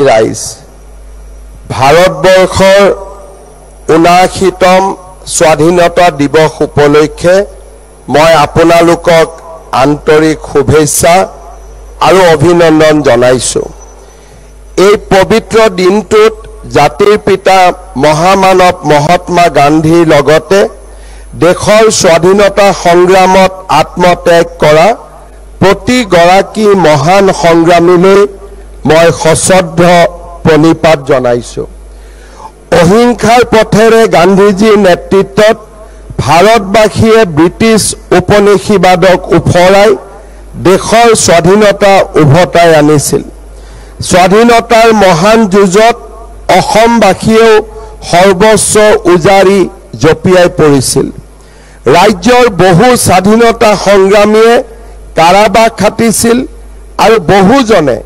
ৰাইজ ভাৰতবৰ্ষৰ ৭৯তম স্বাধীনতা দিৱস উপলক্ষে মই আপোনালোকক আন্তৰিক শুভেচ্ছা আৰু অভিনন্দন জনাইছো। এই পবিত্ৰ দিনটোত জাতিৰ পিতা মহামানৱ মহাত্মা গান্ধীৰ লগতে দেশৰ স্বাধীনতা সংগ্ৰামত আত্মত্যাগ কৰা প্ৰতিগৰাকী মহান সংগ্ৰামীলৈ মই সশ্ৰদ্ধ প্ৰণিপাত জনাইছো। অহিংসাৰ পথেৰে গান্ধীজীৰ নেতৃত্বত ভাৰতবাসীয়ে ব্ৰিটিছ উপনিষেধবাদক উফৰাই দেশৰ স্বাধীনতা উভতাই আনিছিল। স্বাধীনতাৰ মহান যুঁজত অসমবাসীয়েও সৰ্বস্ব উজাৰি জপিয়াই পৰিছিল। ৰাজ্যৰ বহু স্বাধীনতা সংগ্ৰামীয়ে কাৰাবাস খাটিছিল আৰু বহুজনে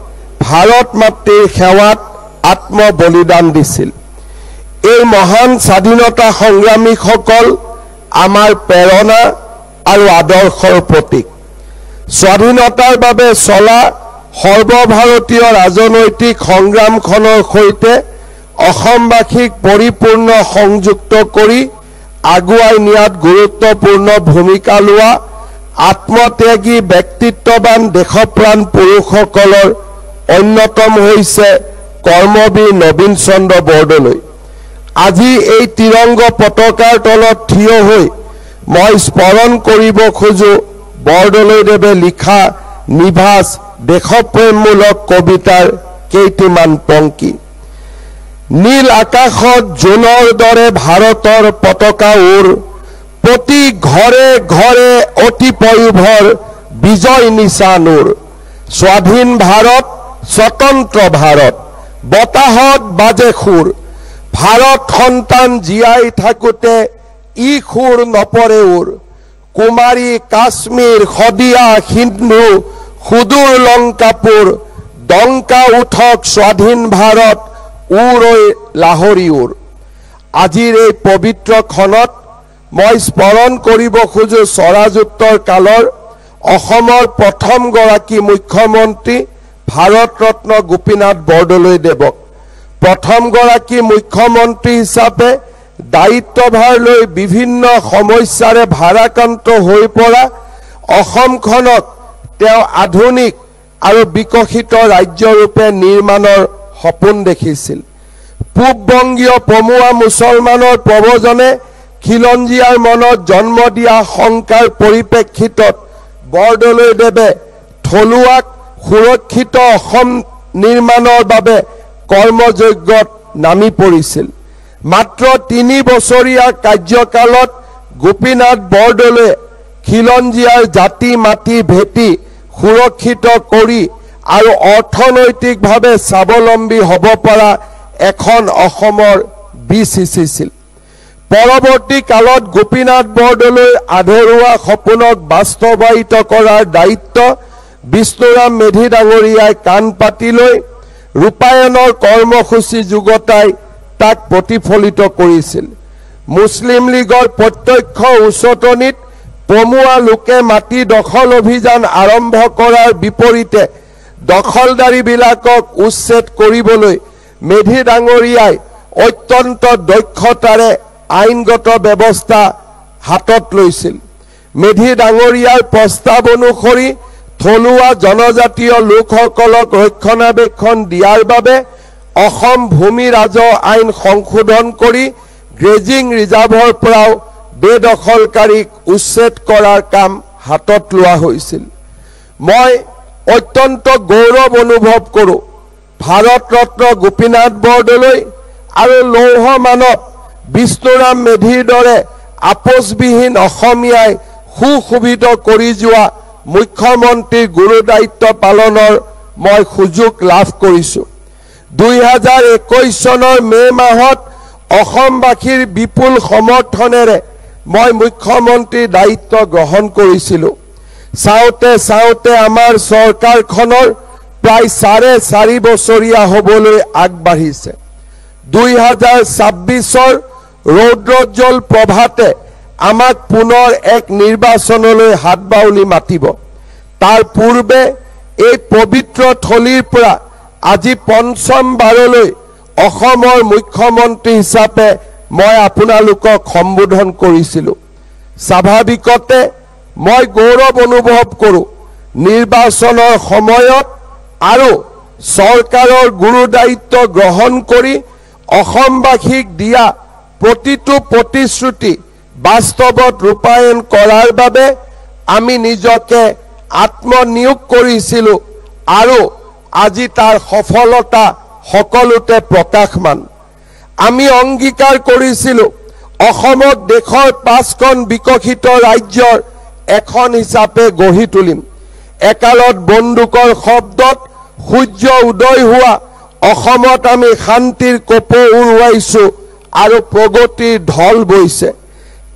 ভাৰত মাতৃৰ সেৱাত আত্মবলিদান দিছিল। এই মহান স্বাধীনতা সংগ্ৰামীসকল আমাৰ প্ৰেৰণা আৰু আদৰ্শৰ প্ৰতীক। স্বাধীনতাৰ বাবে চলা সৰ্বভাৰতীয় ৰাজনৈতিক সংগ্ৰামখনৰ সৈতে অসমবাসীক পৰিপূৰ্ণ সংযুক্ত কৰি আগুৱাই নিয়াত গুৰুত্বপূৰ্ণ ভূমিকা লোৱা আত্মত্যাগী ব্যক্তিত্ববান দেশপ্ৰাণ পুৰুষসকলৰ অন্যতম হৈছে কৰ্মবীৰ নবীন চন্দ্ৰ বৰদলৈ। আজি এই তিৰংগ পতাকাৰ তলত থিয় হৈ মই স্মৰণ কৰিব খোজো বৰদলৈদেৱে লিখা নিভাজ দেশপ্ৰেমমূলক কবিতাৰ কেইটিমান পংক্তি। নীল আকাশত জোনৰ দৰে ভাৰতৰ পতাকা উৰ, প্ৰতি ঘৰে ঘৰে অতি পয়োভৰ বিজয় নিশানুৰ। স্বাধীন ভাৰত স্বতন্ত্ৰ ভাৰত বতাহত বাজে সুৰ, ভাৰত সন্তান জীয়াই থাকোতে ই সুৰ নপৰে উৰ। কুমাৰী কাশ্মীৰ শদিয়া সিন্ধু সুদূৰ লংকাপুৰ, ডংকা উঠক স্বাধীন ভাৰত উৰৈ লাহৰী উৰ। আজিৰ এই পবিত্ৰ ক্ষণত মই স্মৰণ কৰিব খোজো স্বৰাজোত্তৰ কালৰ অসমৰ প্ৰথমগৰাকী মুখ্যমন্ত্ৰী ভাৰত ৰত্ন গোপীনাথ বৰদলৈদেৱক। প্ৰথমগৰাকী মুখ্যমন্ত্ৰী হিচাপে দায়িত্বভাৰ লৈ বিভিন্ন সমস্যাৰে ভাৰাক্ৰান্ত হৈ পৰা অসমখনক তেওঁ আধুনিক আৰু বিকশিত ৰাজ্যৰূপে নিৰ্মাণৰ সপোন দেখিছিল। পূববংগীয় পমুৱা মুছলমানৰ প্ৰব্ৰজনে খিলঞ্জীয়াৰ মনত জন্ম দিয়া শংকাৰ পৰিপ্ৰেক্ষিতত বৰদলৈদেৱে থলুৱাক সুৰক্ষিত অসম নিৰ্মাণৰ বাবে কৰ্মযজ্ঞত নামি পৰিছিল। মাত্ৰ ৩ বছৰীয়া কাৰ্যকালত গোপীনাথ বৰদলৈয়ে খিলঞ্জীয়াৰ জাতি মাটি ভেটি সুৰক্ষিত কৰি আৰু অৰ্থনৈতিকভাৱে স্বাৱলম্বী হ'ব পৰা এখন অসমৰ বীজ সিঁচিছিল। পৰৱৰ্তী কালত গোপীনাথ বৰদলৈৰ আধৰুৱা সপোনক বাস্তৱায়িত কৰাৰ দায়িত্ব বিষ্ণুৰাম মেধি ডাঙৰীয়াই কাণ পাতি লৈ ৰূপায়ণৰ কৰ্মসূচী যুগতাই তাক প্ৰতিফলিত কৰিছিল। মুছলিম লীগৰ প্ৰত্যক্ষ উচতনিত পমুৱা লোকে মাটি দখল অভিযান আৰম্ভ কৰাৰ বিপৰীতে দখলদাৰীবিলাকক উচ্ছেদ কৰিবলৈ মেধি ডাঙৰীয়াই অত্যন্ত দক্ষতাৰে আইনগত ব্যৱস্থা হাতত লৈছিল। মেধি ডাঙৰীয়াৰ প্ৰস্তাৱ অনুসৰি থলুৱা জনজাতীয় লোকসকলক ৰক্ষণাবেক্ষণ দিয়াৰ বাবে অসম ভূমি ৰাজহ আইন সংশোধন কৰি গ্ৰেজিং ৰিজাৰ্ভৰ পৰাও বেদখলকাৰীক উচ্ছেদ কৰাৰ কাম হাতত লোৱা হৈছিল। মই অত্যন্ত গৌৰৱ অনুভৱ কৰোঁ ভাৰত ৰত্ন গোপীনাথ বৰদলৈ আৰু লৌহ মানৱ বিষ্ণুৰাম মেধিৰ দৰে আপোচবিহীন অসমীয়াই সুশোভিত কৰি যোৱা মুখ্যমন্ত্ৰীৰ গুৰু দায়িত্ব পালনৰ মই সুযোগ লাভ কৰিছোঁ। 2021 চনৰ মে' মাহত অসমবাসীৰ বিপুল সমৰ্থনেৰে মই মুখ্যমন্ত্ৰীৰ দায়িত্ব গ্ৰহণ কৰিছিলোঁ। চাওঁতে চাওঁতে আমাৰ চৰকাৰখনৰ প্ৰায় 4.5 বছৰীয়া হ'বলৈ আগবাঢ়িছে। 2026 ৰৌদ্ৰোজ্জ্বল প্ৰভাতে আমাক পুনৰ এক নিৰ্বাচনলৈ হাতবাউলি মাতিব। তাৰ পূৰ্বে এই পবিত্ৰ থলীৰ পৰা আজি পঞ্চমবাৰলৈ অসমৰ মুখ্যমন্ত্ৰী হিচাপে মই আপোনালোকক সম্বোধন কৰিছিলোঁ। স্বাভাৱিকতে মই গৌৰৱ অনুভৱ কৰোঁ নিৰ্বাচনৰ সময়ত আৰু চৰকাৰৰ গুৰু দায়িত্ব গ্ৰহণ কৰি অসমবাসীক দিয়া প্ৰতিটো প্ৰতিশ্ৰুতি বাস্তৱত ৰূপায়ণ কৰাৰ বাবে আমি নিজকে আত্মনিয়োগ কৰিছিলোঁ আৰু আজি তাৰ সফলতা সকলোতে প্ৰকাশমান। আমি অংগীকাৰ কৰিছিলোঁ অসমক দেশৰ 5খন বিকশিত ৰাজ্যৰ এখন হিচাপে গঢ়ি তুলিম। একালত বন্দুকৰ শব্দত সূৰ্য উদয় হোৱা অসমত আমি শান্তিৰ কপৌ উৰুৱাইছোঁ আৰু প্ৰগতিৰ ঢল বৈছে।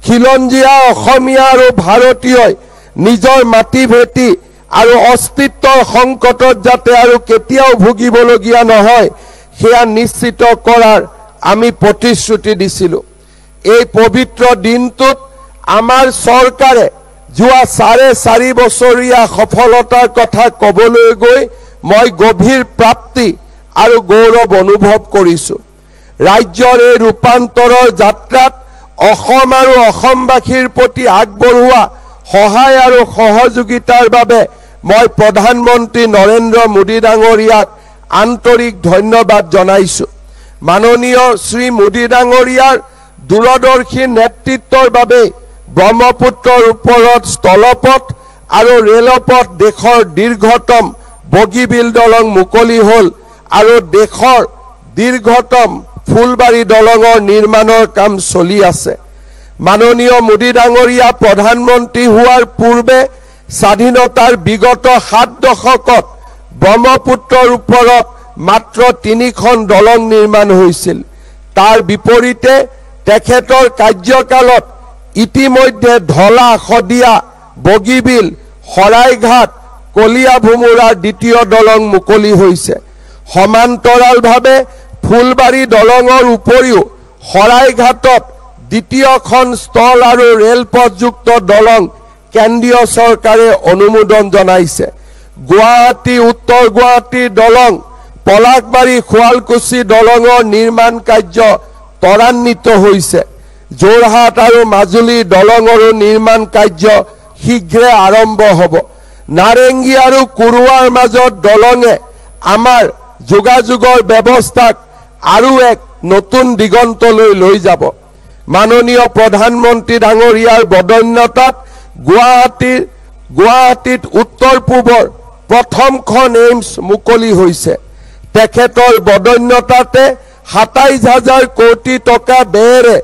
খিলঞ্জীয়া অসমীয়া আৰু ভাৰতীয়ই নিজৰ মাটি ভেটি আৰু অস্তিত্বৰ সংকটত যাতে আৰু কেতিয়াও ভুগিবলগীয়া নহয় সেয়া নিশ্চিত কৰাৰ আমি প্ৰতিশ্ৰুতি দিছিলোঁ। এই পবিত্ৰ দিনটোত আমাৰ চৰকাৰে যোৱা 4.5 বছৰীয়া সফলতাৰ কথা ক'বলৈ গৈ মই গভীৰ প্ৰাপ্তি আৰু গৌৰৱ অনুভৱ কৰিছোঁ। ৰাজ্যৰ এই ৰূপান্তৰৰ যাত্ৰাত অসম আৰু অসমবাসীৰ প্ৰতি আগবঢ়োৱা সহায় আৰু সহযোগিতাৰ বাবে মই প্ৰধানমন্ত্ৰী নৰেন্দ্ৰ মোদী ডাঙৰীয়াক আন্তৰিক ধন্যবাদ জনাইছোঁ। মাননীয় শ্ৰী মোদী ডাঙৰীয়াৰ দূৰদৰ্শী নেতৃত্বৰ বাবে ব্ৰহ্মপুত্ৰৰ ওপৰত স্থলপথ আৰু ৰেলপথ দেশৰ দীৰ্ঘতম বগীবিল দলং মুকলি হ'ল আৰু দেশৰ দীৰ্ঘতম ফুলবাৰী দলঙৰ নিৰ্মাণৰ কাম চলি আছে। মাননীয় মোদী ডাঙৰীয়া প্ৰধানমন্ত্ৰী হোৱাৰ পূৰ্বে স্বাধীনতাৰ বিগত 7 দশকত ব্ৰহ্মপুত্ৰৰ ওপৰত মাত্ৰ 3খন দলং নিৰ্মাণ হৈছিল। তাৰ বিপৰীতে তেখেতৰ কাৰ্যকালত ইতিমধ্যে ধলা শদিয়া বগীবিল শৰাইঘাট কলিয়াভোমোৰাৰ 2য় দলং মুকলি হৈছে। সমান্তৰালভাৱে ফুলবাৰী দলঙৰ উপৰিও শৰাইঘাটত 2য়খন স্থল আৰু ৰেলপথযুক্ত দলং কেন্দ্ৰীয় চৰকাৰে অনুমোদন জনাইছে। গুৱাহাটী উত্তৰ গুৱাহাটীৰ দলং পলাশবাৰী শুৱালকুছি দলঙৰ নিৰ্মাণ কাৰ্য ত্বৰান্বিত হৈছে। যোৰহাট আৰু মাজুলীৰ দলঙৰো নিৰ্মাণ কাৰ্য শীঘ্ৰে আৰম্ভ হ'ব। নাৰেংগী আৰু কুৰুৱাৰ মাজত দলঙে আমাৰ যোগাযোগৰ ব্যৱস্থাক আৰু এক নতুন দিগন্তলৈ লৈ যাব। মাননীয় প্ৰধানমন্ত্ৰী ডাঙৰীয়াৰ বদন্যতাত গুৱাহাটীত উত্তৰ পূবৰ প্ৰথমখন এইমছ মুকলি হৈছে। তেখেতৰ বদন্যতাতে 27,000 কোটি টকা ব্যয়েৰে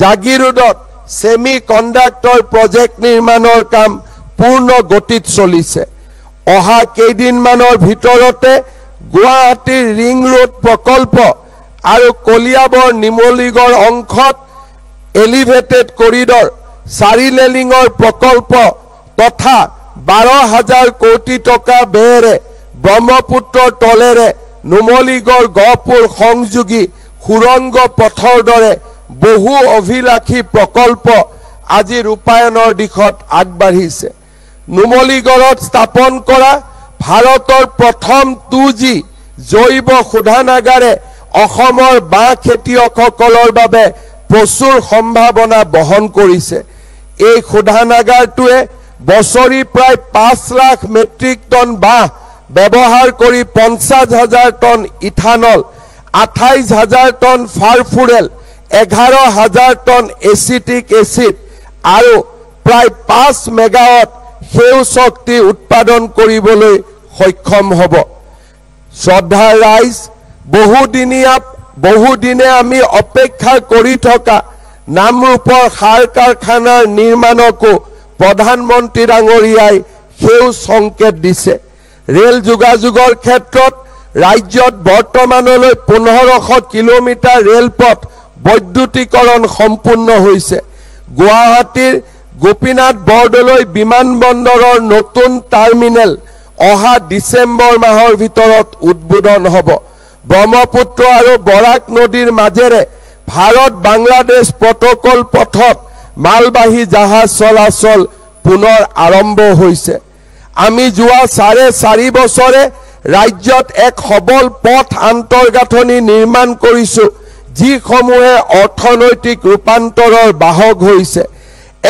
জাগিৰোডত ছেমি কণ্ডাক্টৰ প্ৰজেক্ট নিৰ্মাণৰ কাম পূৰ্ণ গতিত চলিছে। অহা কেইদিনমানৰ ভিতৰতে গুৱাহাটীৰ ৰিং ৰোড প্ৰকল্প আৰু কলিয়াবৰ নিমলীগড় অংশত এলিভেটেড কৰিডৰ 4 লেলিঙৰ প্ৰকল্প তথা 12,000 কোটি টকা ব্যয়েৰে ব্ৰহ্মপুত্ৰৰ তলেৰে নুমলীগড় গহপুৰ সংযোগী সুৰংগ পথৰ দৰে বহু অভিলাষী প্ৰকল্প আজি ৰূপায়ণৰ দিশত আগবাঢ়িছে। নুমলীগড়ত স্থাপন কৰা ভাৰতৰ প্ৰথম 2G জৈৱ শোধনাগাৰে অসমৰ বাঁহ খেতিয়কসকলৰ বাবে প্ৰচুৰ সম্ভাৱনা বহন কৰিছে। এই শোধনাগাৰটোৱে বছৰি প্ৰায় 5 লাখ মেট্ৰিক টন বাঁহ ব্যৱহাৰ কৰি 50,000 ton ethanol, 28,000 ton furfural, 11,000 ton acetic acid আৰু প্ৰায় 5 মেগাৱাট সেউজ শক্তি উৎপাদন কৰিবলৈ সক্ষম হ'ব। শ্ৰদ্ধাৰ ৰাইজ, বহুদিনে আমি অপেক্ষা কৰি থকা নামৰূপৰ সাৰ কাৰখানাৰ নিৰ্মাণকো প্ৰধানমন্ত্ৰী ডাঙৰীয়াই সেউজ সংকেত দিছে। ৰেল যোগাযোগৰ ক্ষেত্ৰত ৰাজ্যত বৰ্তমানলৈ 1500 কিলোমিটাৰ ৰেলপথ বৈদ্যুতিকৰণ সম্পূৰ্ণ হৈছে। গুৱাহাটীৰ গোপীনাথ বৰদলৈ বিমানবন্দৰৰ নতুন টাৰ্মিনেল অহা ডিচেম্বৰ মাহৰ ভিতৰত উদ্বোধন হ'ব। ব্ৰহ্মপুত্ৰ আৰু বৰাক নদীৰ মাজেৰে ভাৰত বাংলাদেশ প্ৰটকল পথত মালবাহী জাহাজ চলাচল পুনৰ আৰম্ভ হৈছে। আমি যোৱা 4.5 বছৰে ৰাজ্যত এক সবল পথ আন্তৰ্গাঁথনি নিৰ্মাণ কৰিছো যিসমূহে অৰ্থনৈতিক ৰূপান্তৰৰ বাহক হৈছে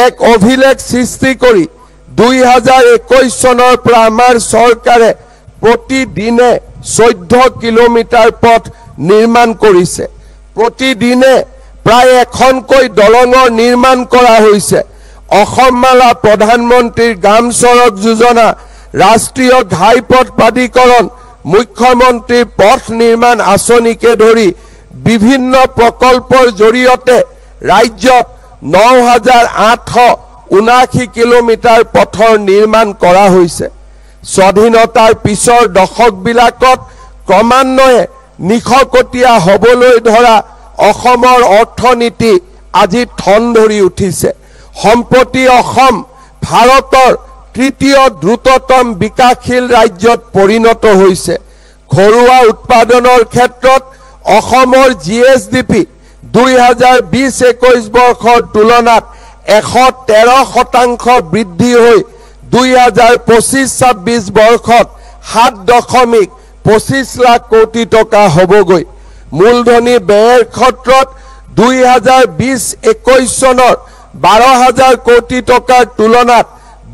এক অভিলেখ সৃষ্টি কৰি 2021 চনৰ পৰা আমাৰ চৰকাৰে প্ৰতিদিনে 14 কিলোমিটাৰ পথ নিৰ্মাণ কৰিছে প্ৰতিদিনে প্ৰায় এখনকৈ দলঙৰ নিৰ্মাণ কৰা হৈছে অসমমালা প্ৰধানমন্ত্ৰীৰ গ্ৰাম সড়ক যোজনা ৰাষ্ট্ৰীয় ঘাইপথ প্ৰাধিকৰণ মুখ্যমন্ত্ৰীৰ পথ নিৰ্মাণ আঁচনিকে ধৰি বিভিন্ন প্ৰকল্পৰ জৰিয়তে ৰাজ্যত 9879 কিলোমিটাৰ পথৰ নিৰ্মাণ কৰা হৈছে স্বাধীনতাৰ পিছৰ দশকবিলাকত ক্ৰমান্বয়ে নিখকটীয়া হ'বলৈ ধৰা অসমৰ অৰ্থনীতি আজি ঠন ধৰি উঠিছে সম্প্ৰতি অসম ভাৰতৰ তৃতীয় দ্ৰুততম বিকাশশীল ৰাজ্যত পৰিণত হৈছে ঘৰুৱা উৎপাদনৰ ক্ষেত্ৰত অসমৰ জিএছডিপি 2020-21 বৰ্ষৰ তুলনাত 113% বৃদ্ধি হৈ 2025-26 বৰ্ষত 7.25 লাখ কোটি টকা হ'বগৈ মূলধনী ব্যয়ৰ ক্ষেত্ৰত 2020-21 চনৰ 12,000 কোটি টকাৰ তুলনাত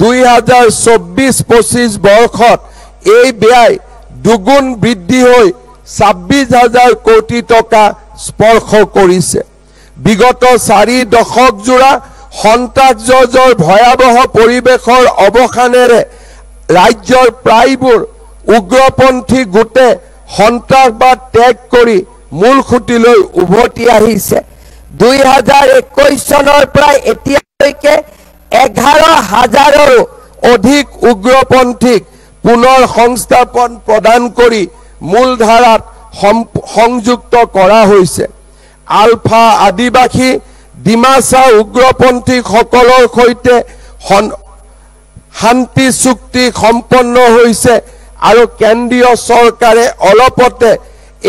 2024-25 বৰ্ষত এই ব্যয় দুগুণ বৃদ্ধি হৈ 26,000 কোটি টকা স্পৰ্শ কৰিছে বিগত 4 দশক জোৰা সন্ত্ৰাসবাদৰ ভয়াবহ পৰিবেশৰ অৱসানেৰে ৰাজ্যৰ প্ৰায়বোৰ উগ্ৰপন্থী গোটে সন্ত্ৰাসবাদ ত্যাগ কৰি মূল খুঁটিলৈ উভতি আহিছে 2021 চনৰ পৰা এতিয়ালৈকে 11,000ৰো অধিক উগ্ৰপন্থীক পুনৰ সংস্থাপন প্ৰদান কৰি মূলধাৰাত সংযুক্ত কৰা হৈছে আলফা আদিবাসী ডিমাছা উগ্ৰপন্থীসকলৰ সৈতে শান্তি চুক্তি সম্পন্ন হৈছে আৰু কেন্দ্ৰীয় চৰকাৰে অলপতে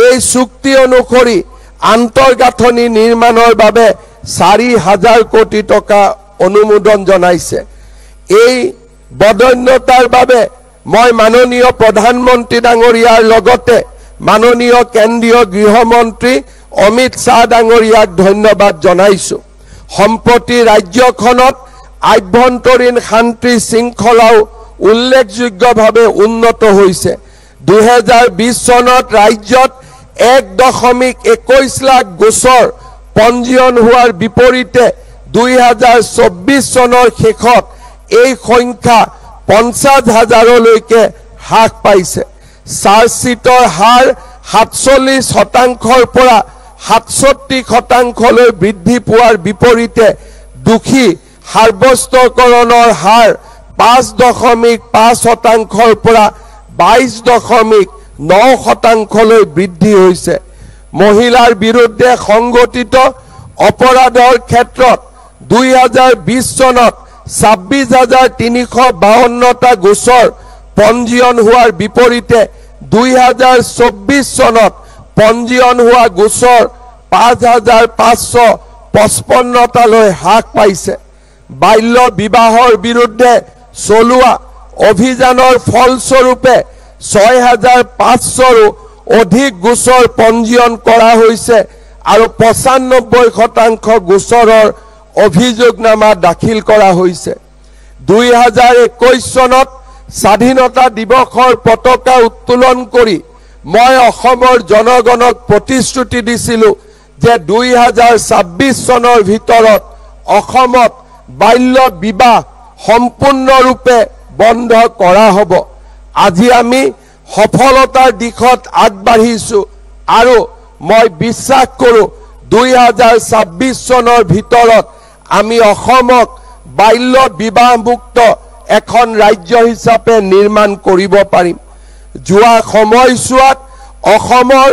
এই চুক্তি অনুসৰি আন্তৰ্গাঁথনি নিৰ্মাণৰ বাবে 4,000 কোটি টকা অনুমোদন জনাইছে এই বদন্যতাৰ বাবে মই মাননীয় প্ৰধানমন্ত্ৰী ডাঙৰীয়াৰ লগতে মাননীয় কেন্দ্ৰীয় গৃহমন্ত্ৰী অমিত শাহ ডাঙৰীয়াক ধন্যবাদ জনাইছো সম্প্ৰতি ৰাজ্যখনত আভ্যন্তৰীণ শান্তি শৃংখলাও উল্লেখযোগ্যভাৱে উন্নত হৈছে 2020 চনত ৰাজ্যত 1.21 লাখ গোচৰ পঞ্জীয়ন হোৱাৰ বিপৰীতে 2024 চনৰ শেষত এই সংখ্যা 50,000লৈকে হ্ৰাস পাইছে চাৰ্জশ্বিটৰ হাৰ 47%ৰ পৰা 67%লৈ বৃদ্ধি পোৱাৰ বিপৰীতে দোষী সাব্যস্তকৰণৰ হাৰ 5.5%ৰ পৰা 22.9%লৈ বৃদ্ধি হৈছে মহিলাৰ বিৰুদ্ধে সংগঠিত অপৰাধৰ ক্ষেত্ৰত 2020 চনত 26,352টা গোচৰ পঞ্জীয়ন হোৱাৰ বিপৰীতে 2024 চনত পঞ্জীয়ন হোৱা গোচৰ 5,555টালৈ হ্ৰাস পাইছে বাল্য বিবাহৰ বিৰুদ্ধে চলোৱা অভিযানৰ ফলস্বৰূপে 6,500ৰো অধিক গোচৰ পঞ্জীয়ন কৰা হৈছে আৰু 95% গোচৰৰ অভিযোগনামা দাখিল কৰা হৈছে 2021 চনত স্বাধীনতা দিৱসৰ পতাকা উত্তোলন কৰি মই অসমৰ জনগণক প্ৰতিশ্ৰুতি দিছিলো যে 2026 চনৰ ভিতৰত অসমত বাল্য বিবাহ সম্পূৰ্ণৰূপে বন্ধ কৰা হ'ব আজি আমি সফলতাৰ দিশত আগবাঢ়িছো আৰু মই বিশ্বাস কৰো 2026 চনৰ ভিতৰত আমি অসমক বাল্য বিবাহ মুক্ত এখন ৰাজ্য হিচাপে নিৰ্মাণ কৰিব পাৰিম যোৱা সময়ছোৱাত অসমৰ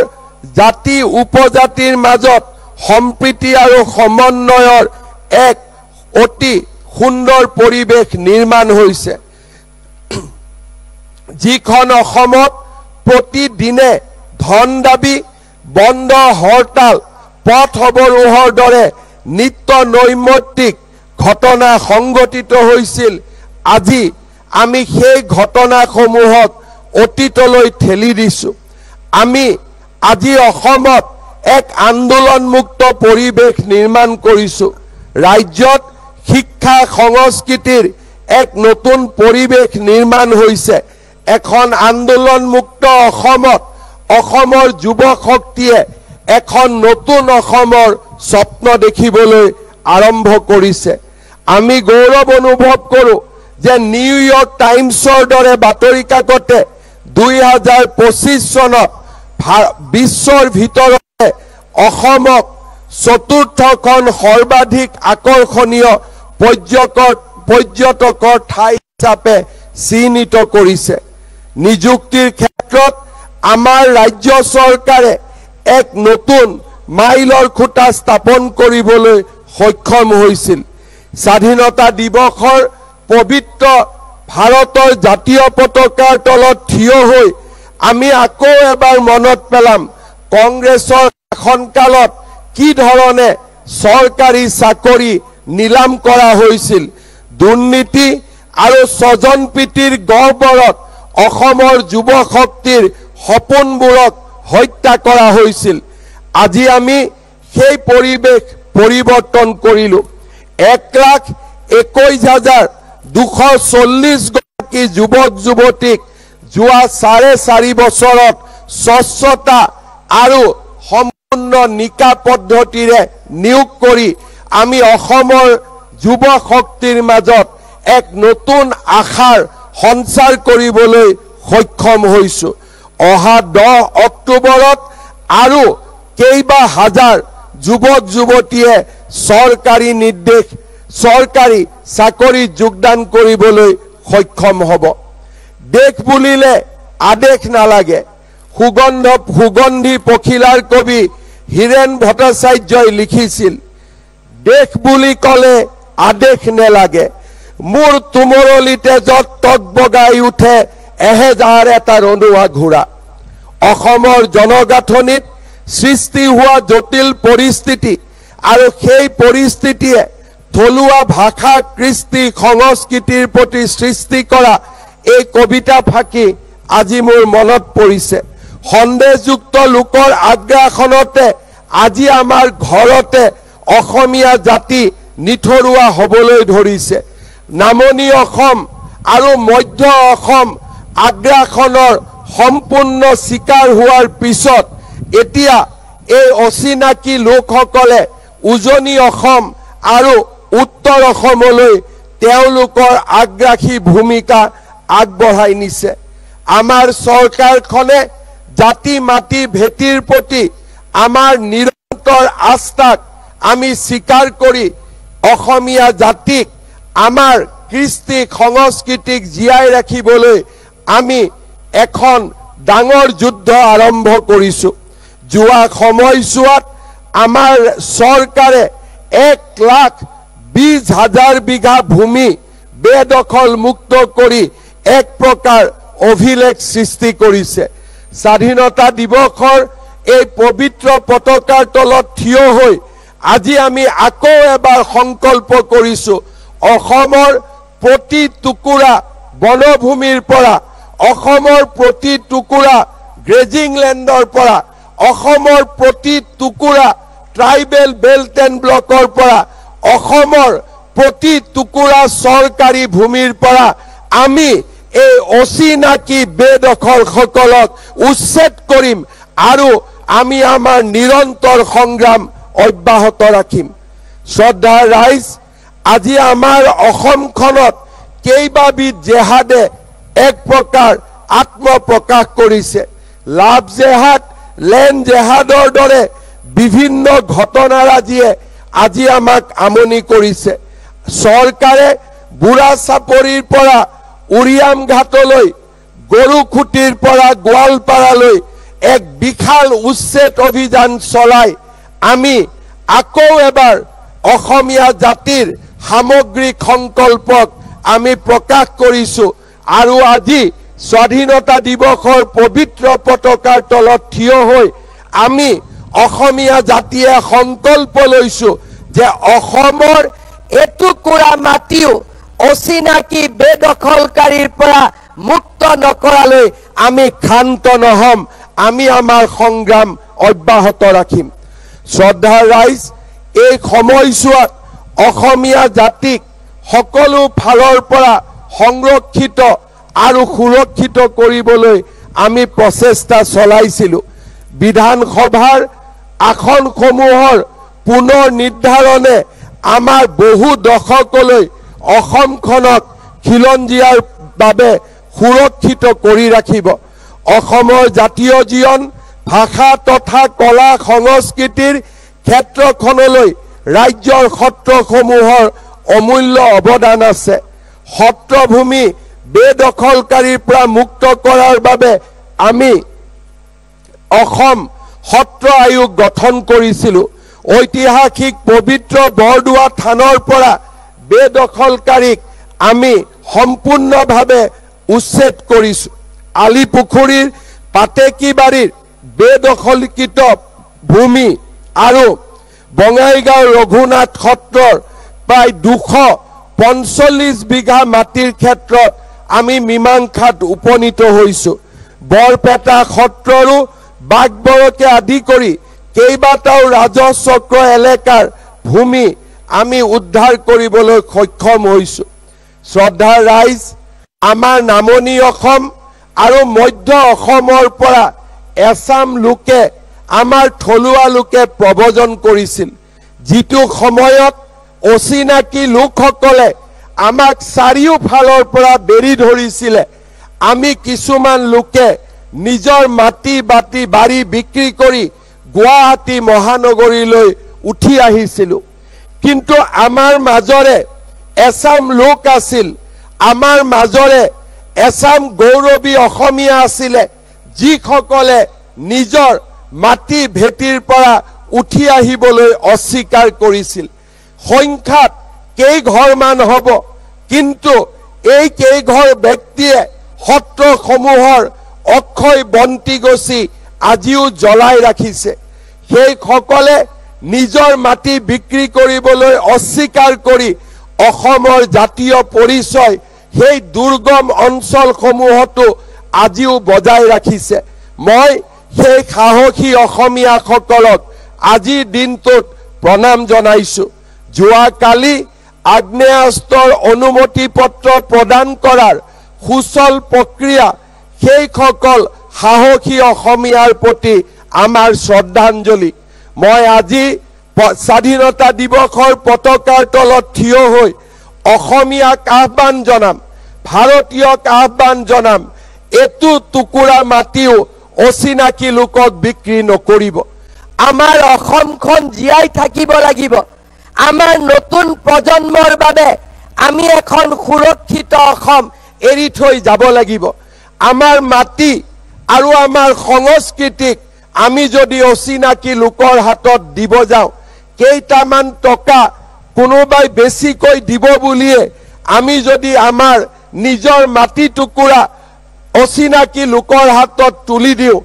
জাতি উপজাতিৰ মাজত সম্প্ৰীতি আৰু সমন্বয়ৰ এক অতি সুন্দৰ পৰিৱেশ নিৰ্মাণ হৈছে যিখন অসমত প্ৰতিদিনে ধন দাবী বন্ধ হৰতাল পথ অৱৰোহৰ দৰে নিত্য নৈমিত্তিক ঘটনা সংঘটিত হৈছিল আজি আমি সেই ঘটনাসমূহক অতীতলৈ ঠেলি দিছোঁ। আমি আজি অসমত এক আন্দোলনমুক্ত পৰিৱেশ নিৰ্মাণ কৰিছোঁ। ৰাজ্যত শিক্ষা সংস্কৃতিৰ এক নতুন পৰিৱেশ নিৰ্মাণ হৈছে। এখন আন্দোলনমুক্ত অসমত অসমৰ যুৱ শক্তিয়ে এখন নতুন অসমৰ স্বপ্ন দেখিবলৈ আৰম্ভ কৰিছে। আমি গৌৰৱ অনুভৱ কৰোঁ যে নিউয়ৰ্ক টাইমছৰ দৰে বাতৰি কাকতে 2025 চনত বিশ্বৰ ভিতৰতে অসমক চতুৰ্থখন সৰ্বাধিক আকৰ্ষণীয় পৰ্যটকৰ ঠাই হিচাপে চিহ্নিত কৰিছে। নিযুক্তিৰ ক্ষেত্ৰত আমাৰ ৰাজ্য চৰকাৰে এক নতুন মাইলৰ খুঁটা স্থাপন কৰিবলৈ সক্ষম হৈছিল। স্বাধীনতা দিৱসৰ পবিত্ৰ ভাৰতৰ জাতীয় পতাকাৰ তলত থিয় হৈ আমি আকৌ এবাৰ মনত পেলাম কংগ্ৰেছৰ শাসনকালত কি ধৰণে চৰকাৰী চাকৰি নিলাম কৰা হৈছিল। দুৰ্নীতি আৰু স্বজনপ্ৰীতিৰ গহ্বৰত অসমৰ যুৱ শক্তিৰ সপোনবোৰক হত্যা কৰা হৈছিল। আজি আমি সেই পৰিৱেশ পৰিৱৰ্তন কৰিলোঁ। 1,21,240 গৰাকী যুৱক যুৱতীক যোৱা 4.5 বছৰত স্বচ্ছতা আৰু সম্পূৰ্ণ নিকা পদ্ধতিৰে নিয়োগ কৰি আমি অসমৰ যুৱ শক্তিৰ মাজত এক নতুন আশাৰ সঞ্চাৰ কৰিবলৈ সক্ষম হৈছোঁ। অহা 10 অক্টোবৰত আৰু কেইবা হাজাৰ যুৱক যুৱতীয়ে চৰকাৰী চাকৰিত যোগদান কৰিবলৈ সক্ষম হ'ব। দেশ বুলিলে আদেশ নালাগে। সুগন্ধি পখিলাৰ কবি হীৰেণ ভট্টাচাৰ্যই লিখিছিল, দেশ বুলি ক'লে আদেশ নেলাগে, মোৰ তুমৰলিতে য'ত তক বগাই উঠে এহেজাৰ এটা ৰনুৱা ঘোঁৰা। অসমৰ জনগাঁথনিত সৃষ্টি হোৱা জটিল পৰিস্থিতি আৰু সেই পৰিস্থিতিয়ে থলুৱা ভাষা কৃষ্টি সংস্কৃতিৰ প্ৰতি সৃষ্টি কৰা এই কবিতা ফাঁকি আজি মোৰ মনত পৰিছে। সন্দেহযুক্ত লোকৰ আগ্ৰাসনতে আজি আমাৰ ঘৰতে অসমীয়া জাতি নিথৰুৱা হ'বলৈ ধৰিছে। নামনি অসম আৰু মধ্য অসম আগ্ৰাসনৰ সম্পূৰ্ণ চিকাৰ হোৱাৰ পিছত এতিয়া এই অচিনাকি লোকসকলে উজনি অসম আৰু উত্তৰ অসমলৈ তেওঁলোকৰ আগ্ৰাসী ভূমিকা আগবঢ়াই নিছে। আমাৰ চৰকাৰখনে জাতি মাটি ভেটিৰ প্ৰতি আমাৰ নিৰন্তৰ আস্থাক আমি স্বীকাৰ কৰি অসমীয়া জাতিক আমাৰ কৃষ্টি সংস্কৃতিক জীয়াই ৰাখিবলৈ আমি এখন ডাঙৰ যুদ্ধ আৰম্ভ কৰিছোঁ। যোৱা সময়ছোৱাত আমাৰ চৰকাৰে 1,20,000 বিঘা ভূমি বেদখল মুক্ত কৰি এক প্ৰকাৰ অভিলেখ সৃষ্টি কৰিছে। স্বাধীনতা দিৱসৰ এই পবিত্ৰ পতাকাৰ তলত থিয় হৈ আজি আমি আকৌ এবাৰ সংকল্প কৰিছোঁ, অসমৰ প্ৰতি টুকুৰা বনভূমিৰ পৰা, অসমৰ প্ৰতি টুকুৰা গ্ৰেজিং লেণ্ডৰ পৰা, অসমৰ প্ৰতি টুকুৰা ট্ৰাইবেল বেল্ট এণ্ড ব্লকৰ পৰা, অসমৰ প্ৰতি টুকুৰা চৰকাৰী ভূমিৰ পৰা আমি এই অচিনাকি বেদখলসকলক উচ্ছেদ কৰিম আৰু আমি আমাৰ নিৰন্তৰ সংগ্ৰাম অব্যাহত ৰাখিম। শ্ৰদ্ধাৰ ৰাইজ, আজি আমাৰ অসমখনত কেইবাবিধ জেহাদে এক প্ৰকাৰ আত্মপ্ৰকাশ কৰিছে। লাভ জেহাদ, লেণ্ড জেহাদৰ দৰে বিভিন্ন ঘটনাৰাজিয়ে আজি আমাক আমনি কৰিছে। চৰকাৰে বুঢ়া চাপৰিৰ পৰা উৰিয়াম ঘাটলৈ, গৰুখুটিৰ পৰা গোৱালপাৰালৈ এক বিশাল উচ্ছেদ অভিযান চলাই আমি আকৌ এবাৰ অসমীয়া জাতিৰ সামগ্ৰিক সংকল্পক আমি প্ৰকাশ কৰিছোঁ আৰু আজি স্বাধীনতা দিৱসৰ পবিত্ৰ পতাকাৰ তলত থিয় হৈ আমি অসমীয়া জাতিয়ে সংকল্প লৈছোঁ যে অসমৰ এটুকুৰা মাটিও অচিনাকি বেদখলকাৰীৰ পৰা মুক্ত নকৰালৈ আমি ক্ষান্ত নহম, আমি আমাৰ সংগ্ৰাম অব্যাহত ৰাখিম। শ্ৰদ্ধাৰ ৰাইজ, এই সময়ছোৱাত অসমীয়া জাতিক সকলো ফালৰ পৰা সংৰক্ষিত আৰু সুৰক্ষিত কৰিবলৈ আমি প্ৰচেষ্টা চলাইছিলোঁ। বিধানসভাৰ আসনসমূহৰ পুনৰ নিৰ্ধাৰণে আমাৰ বহু দশকলৈ অসমখনক খিলঞ্জীয়াৰ বাবে সুৰক্ষিত কৰি ৰাখিব। অসমৰ জাতীয় জীৱন, ভাষা তথা কলা সংস্কৃতিৰ ক্ষেত্ৰখনলৈ ৰাজ্যৰ সত্ৰসমূহৰ অমূল্য অৱদান আছে। সত্ৰভূমি বেদখলকাৰীৰ পৰা মুক্ত কৰাৰ বাবে আমি অসম সত্ৰ আয়োগ গঠন কৰিছিলোঁ। ঐতিহাসিক পবিত্ৰ বৰদোৱা থানৰ পৰা বেদখলকাৰীক আমি সম্পূৰ্ণভাৱে উচ্ছেদ কৰিছোঁ। আলিপুখুৰীৰ পাতেকীবাৰীৰ বেদখলকৃত ভূমি আৰু বঙাইগাঁও ৰঘুনাথ সত্ৰৰ প্ৰায় 245 বিঘা মাটিৰ ক্ষেত্ৰত আমি মীমাংসাত উপনীত হৈছোঁ। বৰপেটা সত্ৰৰো বাগবৰকে আদি কৰি কেইবাটাও ৰাজচক্ৰ এলেকাৰ ভূমি আমি উদ্ধাৰ কৰিবলৈ সক্ষম হৈছোঁ। শ্ৰদ্ধাৰ ৰাইজ, আমাৰ নামনি অসম আৰু মধ্য অসমৰ পৰা এছাম লোকে আমাৰ থলুৱা লোকে প্ৰব্ৰজন কৰিছিল। যিটো সময়ত অচিনাকি লোকসকলে আমাক চাৰিওফালৰ পৰা বেৰি ধৰিছিলে, আমি কিছুমান লোকে নিজৰ মাটি বাৰী বিক্ৰী কৰি গুৱাহাটী মহানগৰীলৈ উঠি আহিছিলোঁ। কিন্তু আমাৰ মাজৰে এছাম লোক আছিল, আমাৰ মাজৰে এছাম গৌৰৱী অসমীয়া আছিলে, যিসকলে নিজৰ মাটি ভেটিৰ পৰা উঠি আহিবলৈ অস্বীকাৰ কৰিছিল। সংখ্যাত কেইঘৰমান হ'ব, কিন্তু এই কেইঘৰ ব্যক্তিয়ে সত্ৰসমূহৰ অক্ষয় বন্তি গছি আজিও জ্বলাই ৰাখিছে। সেইসকলে নিজৰ মাটি বিক্ৰী কৰিবলৈ অস্বীকাৰ কৰি অসমৰ জাতীয় পৰিচয় সেই দুৰ্গম অঞ্চলসমূহতো আজিও বজাই ৰাখিছে। মই সেই সাহসী অসমীয়াসকলক আজিৰ দিনটোত প্ৰণাম জনাইছোঁ। যোৱাকালি আগ্নেয়াস্ত্ৰৰ অনুমতি পত্ৰ প্ৰদান কৰাৰ সুচল প্ৰক্ৰিয়া, সেইসকল সাহসী অসমীয়াৰ প্ৰতি আমাৰ শ্ৰদ্ধাঞ্জলি। মই আজি স্বাধীনতা দিৱসৰ পতাকাৰ তলত থিয় হৈ অসমীয়াক আহ্বান জনাম, ভাৰতীয়ক আহ্বান জনাম, এটু টুকুৰা মাটিও অচিনাকি লোকক বিক্ৰী নকৰিব। আমাৰ অসমখন জীয়াই থাকিব লাগিব। আমাৰ নতুন প্ৰজন্মৰ বাবে আমি এখন সুৰক্ষিত অসম এৰি থৈ যাব লাগিব। আমাৰ মাটি আৰু আমাৰ সংস্কৃতিক আমি যদি অচিনাকি লোকৰ হাতত দিব যাওঁ, কেইটামান টকা কোনোবাই বেছিকৈ দিব বুলিয়ে আমি যদি আমাৰ নিজৰ মাটি টুকুৰা অচিনাকি লোকৰ হাতত তুলি দিওঁ,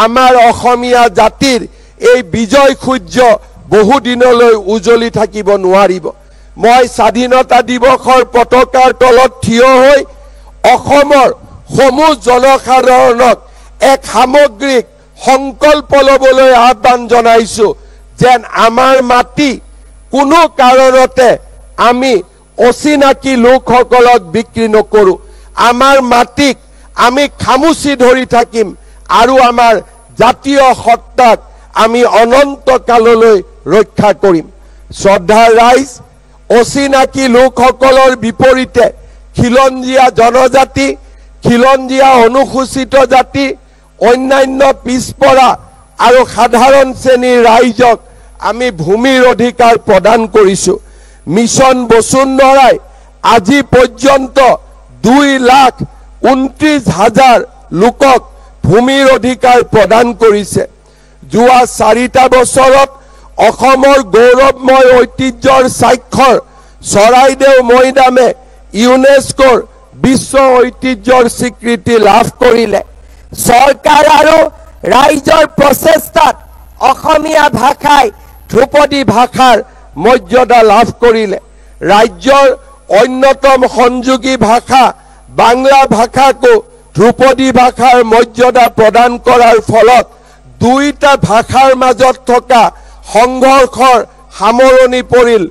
আমাৰ অসমীয়া জাতিৰ এই বিজয় সূৰ্য বহুদিনলৈ উজ্বলি থাকিব নোৱাৰিব। মই স্বাধীনতা দিৱসৰ পতাকাৰ তলত থিয় হৈ অসমৰ সমূহ জনসাধাৰণক এক সামগ্ৰিক সংকল্প ল'বলৈ আহ্বান জনাইছোঁ, যেন আমাৰ মাটি কোনো কাৰণতে আমি অচিনাকি লোকসকলক বিক্ৰী নকৰোঁ। আমাৰ মাটিক আমি খামুচি ধৰি থাকিম আৰু আমাৰ জাতীয় সত্তাক আমি অনন্ত কাললৈ ৰক্ষা কৰিম। শ্ৰদ্ধাৰ ৰাইজ, অচিনাকি লোকসকলৰ বিপৰীতে খিলঞ্জীয়া জনজাতি, খিলঞ্জীয়া অনুসূচিত জাতি, অন্যান্য পিছপৰা আৰু সাধাৰণ শ্ৰেণীৰ ৰাইজক আমি ভূমিৰ অধিকাৰ প্ৰদান কৰিছোঁ। মিছন বসুন্ধৰাই আজি পৰ্যন্ত 2,29,000 লোকক ভূমিৰ অধিকাৰ প্ৰদান কৰিছে। যোৱা 4টা বছৰত অসমৰ গৌৰৱময় ঐতিহ্যৰ স্বাক্ষৰ চৰাইদেউ মৈদামে ইউনেস্কোৰ বিশ্ব ঐতিহ্যৰ স্বীকৃতি লাভ কৰিলে। চৰকাৰ আৰু ৰাইজৰ প্ৰচেষ্টাত অসমীয়া ভাষাই ধ্ৰুপদী ভাষাৰ মৰ্যাদা লাভ কৰিলে। ৰাজ্যৰ অন্যতম সংযোগী ভাষা বাংলা ভাষাকো ধ্ৰুপদী ভাষাৰ মৰ্যাদা প্ৰদান কৰাৰ ফলত দুইটা ভাষাৰ মাজত থকা সংঘৰ্ষৰ সামৰণি পৰিল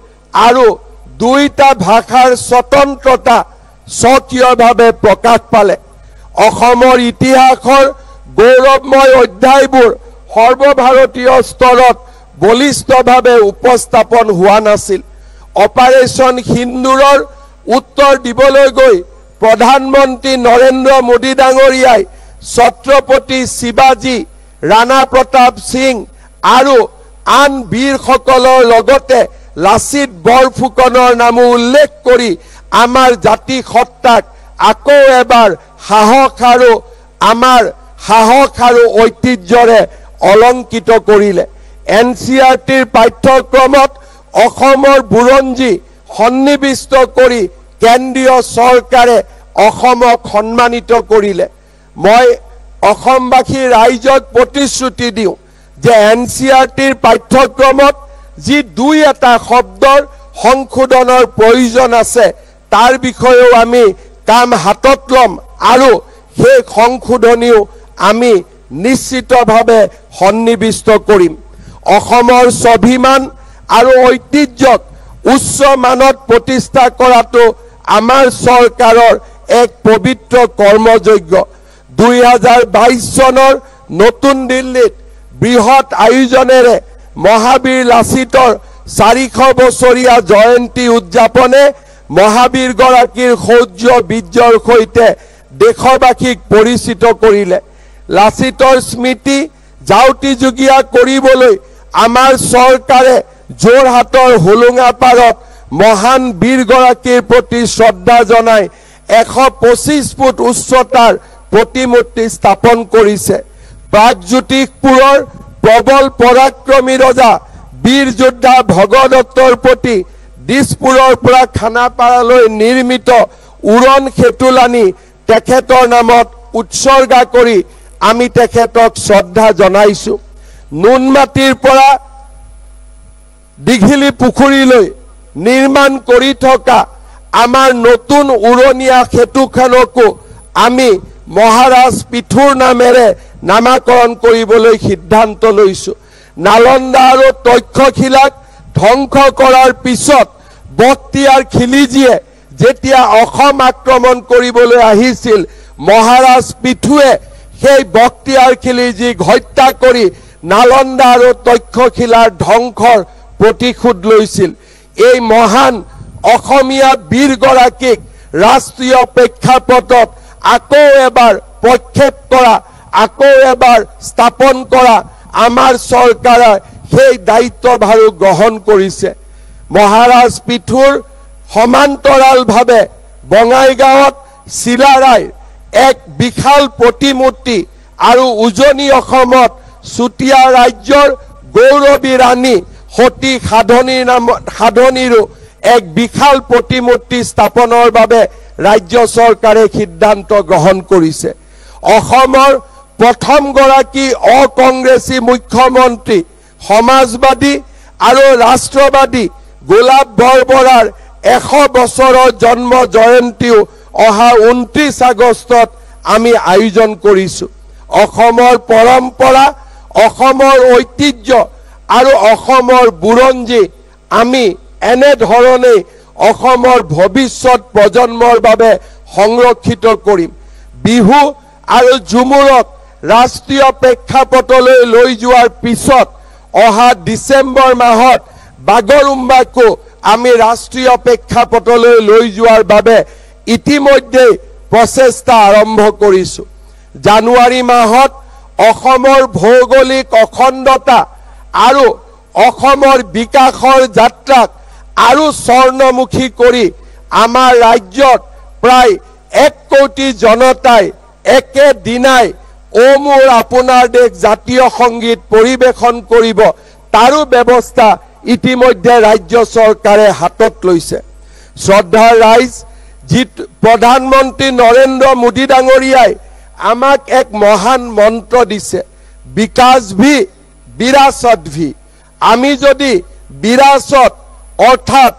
আৰু দুইটা ভাষাৰ স্বতন্ত্ৰতা স্বকীয়ভাৱে প্ৰকাশ পালে। অসমৰ ইতিহাসৰ গৌৰৱময় অধ্যায়বোৰ সৰ্বভাৰতীয় স্তৰত বলিষ্ঠভাৱে উপস্থাপন হোৱা নাছিল। অপাৰেশ্যন সিন্দুৰৰ উত্তৰ দিবলৈ গৈ প্ৰধানমন্ত্ৰী নৰেন্দ্ৰ মোদী ডাঙৰীয়াই ছত্ৰপতি শিৱাজী, ৰাণা প্ৰতাপ সিং আৰু আন বীৰসকলৰ লগতে লাচিত বৰফুকনৰ নামো উল্লেখ কৰি আমাৰ জাতি সত্তাক আকৌ এবাৰ সাহস আৰু ঐতিহ্যৰে অলংকিত কৰিলে। NCERTৰ পাঠ্যক্ৰমত অসমৰ বুৰঞ্জী সন্নিৱিষ্ট কৰি কেন্দ্ৰীয় চৰকাৰে অসমক সন্মানিত কৰিলে। মই অসমবাসী ৰাইজক প্ৰতিশ্ৰুতি দিওঁ যে NCERTৰ পাঠ্যক্ৰমত যি দুই এটা শব্দৰ সংশোধনৰ প্ৰয়োজন আছে তাৰ বিষয়েও আমি কাম হাতত ল'ম আৰু সেই সংশোধনীও আমি নিশ্চিতভাৱে সন্নিৱিষ্ট কৰিম। অসমৰ স্বাভিমান আৰু ঐতিহ্যক উচ্চ মানত প্ৰতিষ্ঠা কৰাটো আমাৰ চৰকাৰৰ এক পবিত্ৰ কৰ্মযজ্ঞ। 2022 চনৰ নতুন দিল্লীত বৃহৎ আয়োজনেৰে মহাবীৰ লাচিতৰ 400 বছৰীয়া জয়ন্তী উদযাপনে মহাবীৰ গৰাকীৰ শৌৰ্য বীৰ্যৰ সৈতে দেশবাসীক পৰিচিত কৰিলে। লাচিতৰ স্মৃতি জাউতিযুগীয়া কৰিবলৈ আমাৰ চৰকাৰে যোৰহাটৰ হোলোঙাপাৰত মহান বীৰগৰাকীৰ প্ৰতি শ্ৰদ্ধা জনাই 125 ফুট উচ্চতাৰ প্ৰতিমূৰ্তি স্থাপন কৰিছে। প্ৰাগজ্যোতিষপুৰৰ প্ৰবল পৰাক্ৰমী ৰজা বীৰ যোদ্ধা ভগদত্তৰ প্ৰতি দিছপুৰৰ পৰা খানাপাৰালৈ নিৰ্মিত উৰণ সেতুলানি তেখেতৰ নামত উৎসৰ্গা কৰি আমি তেখেতক শ্ৰদ্ধা জনাইছো। নুনমাটিৰ পৰা দীঘিলী পুখুৰীলৈ নিৰ্মাণ কৰি থকা আমাৰ নতুন উৰণীয়া সেতুখনকো আমি মহাৰাজ পিঠুৰ নামেৰে নামাকৰণ কৰিবলৈ সিদ্ধান্ত লৈছো। নালন্দা আৰু তক্ষশিলাক ধ্বংস কৰাৰ পিছত বখতিয়াৰ খিলিজীয়ে যেতিয়া অসম আক্ৰমণ কৰিবলৈ আহিছিল মহাৰাজ পিঠুৱে সেই বখতিয়াৰ খিলিজীক হত্যা কৰি নালন্দা আৰু তক্ষশিলাৰ ধ্বংসৰ প্ৰতিশোধ লৈছিল। এই মহান অসমীয়া বীৰগৰাকীক ৰাষ্ট্ৰীয় প্ৰেক্ষাপটত আকৌ এবাৰ প্ৰক্ষেপ কৰা, আকৌ এবাৰ স্থাপন কৰা আমাৰ চৰকাৰে সেই দায়িত্বভাৰো গ্ৰহণ কৰিছে। মহাৰাজ পিঠুৰ সমান্তৰালভাৱে বঙাইগাঁৱত চিলাৰাইৰ এক বিশাল প্ৰতিমূৰ্তি আৰু উজনি অসমত চুতীয়া ৰাজ্যৰ গৌৰৱী ৰাণী সতী সাধনীৰো এক বিশাল প্ৰতিমূৰ্তি স্থাপনৰ বাবে ৰাজ্য চৰকাৰে সিদ্ধান্ত গ্ৰহণ কৰিছে। অসমৰ প্ৰথমগৰাকী অকংগ্ৰেছী মুখ্যমন্ত্ৰী সমাজবাদী আৰু ৰাষ্ট্ৰবাদী গোলাপ বৰবৰাৰ 100 বছৰৰ জন্ম জয়ন্তীও অহা 29 আগষ্টত আমি আয়োজন কৰিছো। অসমৰ পৰম্পৰা, অসমৰ ঐতিহ্য আৰু অসমৰ বুৰঞ্জী আমি এনেধৰণে অসমৰ ভৱিষ্যত প্ৰজন্মৰ বাবে সংৰক্ষিত কৰিম। বিহু আৰু ঝুমুৰক ৰাষ্ট্ৰীয় প্ৰেক্ষাপটলৈ লৈ যোৱাৰ পিছত অহা ডিচেম্বৰ মাহত বাগৰুম্বাকো আমি ৰাষ্ট্ৰীয় প্ৰেক্ষাপটলৈ লৈ যোৱাৰ বাবে ইতিমধ্যে প্ৰচেষ্টা আৰম্ভ কৰিছো। জানুৱাৰী মাহত অসমৰ ভৌগোলিক অখণ্ডতা আৰু অসমৰ বিকাশৰ যাত্ৰাক আৰু স্বৰ্ণমুখী কৰি আমাৰ ৰাজ্যত প্ৰায় 1 কোটি জনতাই একেদিনাই ও মোৰ আপোনাৰ দেশ জাতীয় সংগীত পৰিবেশন কৰিব, তাৰো ব্যৱস্থা ইতিমধ্যে ৰাজ্য চৰকাৰে হাতত লৈছে। শ্ৰদ্ধাৰ ৰাইজ, যি প্ৰধানমন্ত্ৰী নৰেন্দ্ৰ মোদী ডাঙৰীয়াই আমাক এক মহান মন্ত্ৰ দিছে, বিকাশ ভি বিৰাসত ভি। আমি যদি বিৰাসত অৰ্থাৎ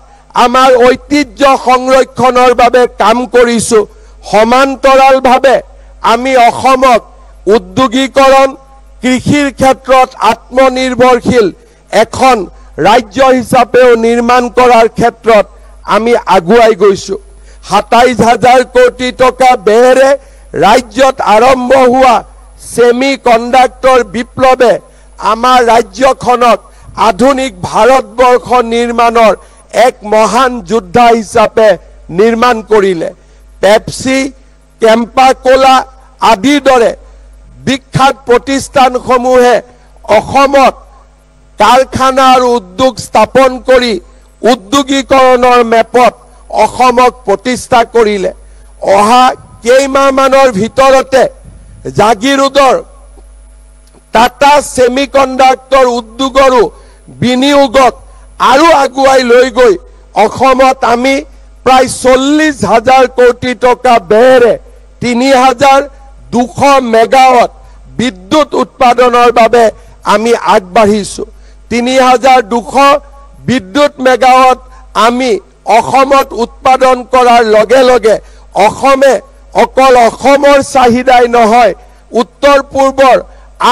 আমাৰ ঐতিহ্য সংৰক্ষণৰ বাবে কাম কৰিছো, সমান্তৰালভাৱে আমি অসমক উদ্যোগীকৰণ কৃষিৰ ক্ষেত্ৰত আত্মনিৰ্ভৰশীল এখন ৰাজ্য হিচাপেও নিৰ্মাণ কৰাৰ ক্ষেত্ৰত আমি আগুৱাই গৈছো ২৭,০০০ কোটি টকা ব্যয়েৰে ৰাজ্যত আৰম্ভ হোৱা সেমি কণ্ডাক্টৰ বিপ্লৱে আমাৰ ৰাজ্যখনক আধুনিক ভাৰতবৰ্ষ নিৰ্মাণৰ এক মহান যোদ্ধা হিচাপে নিৰ্মাণ কৰিলে পেপসি কেম্পা কোলা আদিৰ দৰে বিখ্যাত প্ৰতিষ্ঠানসমূহে অসমত কাৰখানা আৰু উদ্যোগ স্থাপন কৰি উদ্যোগীকৰণৰ মেপত অসমক প্ৰতিষ্ঠা কৰিলে অহা কেইমাহমানৰ ভিতৰতে জাগিৰোডৰ টাটা সেমিকণ্ডাক্টৰ উদ্যোগৰো বিনিয়োগক আৰু আগুৱাই লৈ গৈ অসমত আমি প্ৰায় ৪০,০০০ কোটি টকা ব্যয়েৰে ৩,২০০ মেগাৱাট বিদ্যুৎ উৎপাদনৰ বাবে আমি আগবাঢ়িছো ৩,২০০ বিদ্যুৎ মেগাৱাট আমি অসমত উৎপাদন কৰাৰ লগে লগে অসমে অকল অসমৰ চাহিদাই নহয় উত্তৰ পূৰ্বৰ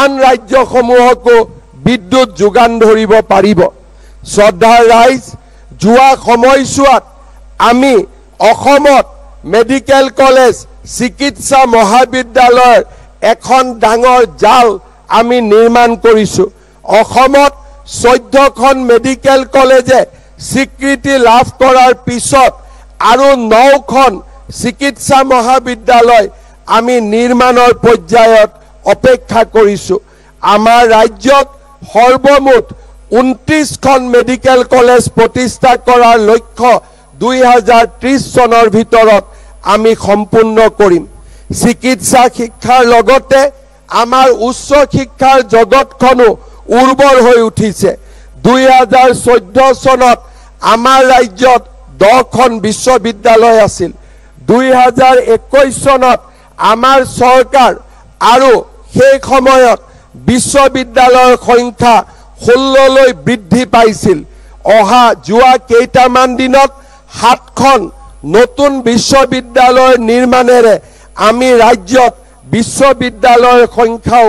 আন ৰাজ্যসমূহকো বিদ্যুৎ যোগান ধৰিব পাৰিব শ্ৰদ্ধাৰ ৰাইজ যোৱা সময়ছোৱাত আমি অসমত মেডিকেল কলেজ চিকিৎসা মহাবিদ্যালয়ৰ এখন ডাঙৰ জাল আমি নিৰ্মাণ কৰিছো অসমত ১৪খন মেডিকেল কলেজে স্বীকৃতি লাভ কৰাৰ পিছত আৰু ৯খন চিকিৎসা মহাবিদ্যালয় আমি নিৰ্মাণৰ পৰ্যায়ত অপেক্ষা কৰিছো আমাৰ ৰাজ্যত সৰ্বমুঠ ২৯খন মেডিকেল কলেজ প্ৰতিষ্ঠা কৰাৰ লক্ষ্য ২০৩০ চনৰ ভিতৰত আমি সম্পূৰ্ণ কৰিম চিকিৎসা শিক্ষাৰ লগতে আমাৰ উচ্চ শিক্ষাৰ জগতখনো উৰ্বৰ হৈ উঠিছে ২০১৪ চনত আমাৰ ৰাজ্যত 10খন বিশ্ববিদ্যালয় আছিল ২০২১ চনত আমাৰ চৰকাৰ আৰু সেই সময়ত বিশ্ববিদ্যালয়ৰ সংখ্যা 16 লৈ বৃদ্ধি পাইছিল অহা যোৱা কেইটামান দিনত 7খন নতুন বিশ্ববিদ্যালয় নিৰ্মাণেৰে আমি ৰাজ্যত বিশ্ববিদ্যালয়ৰ সংখ্যাও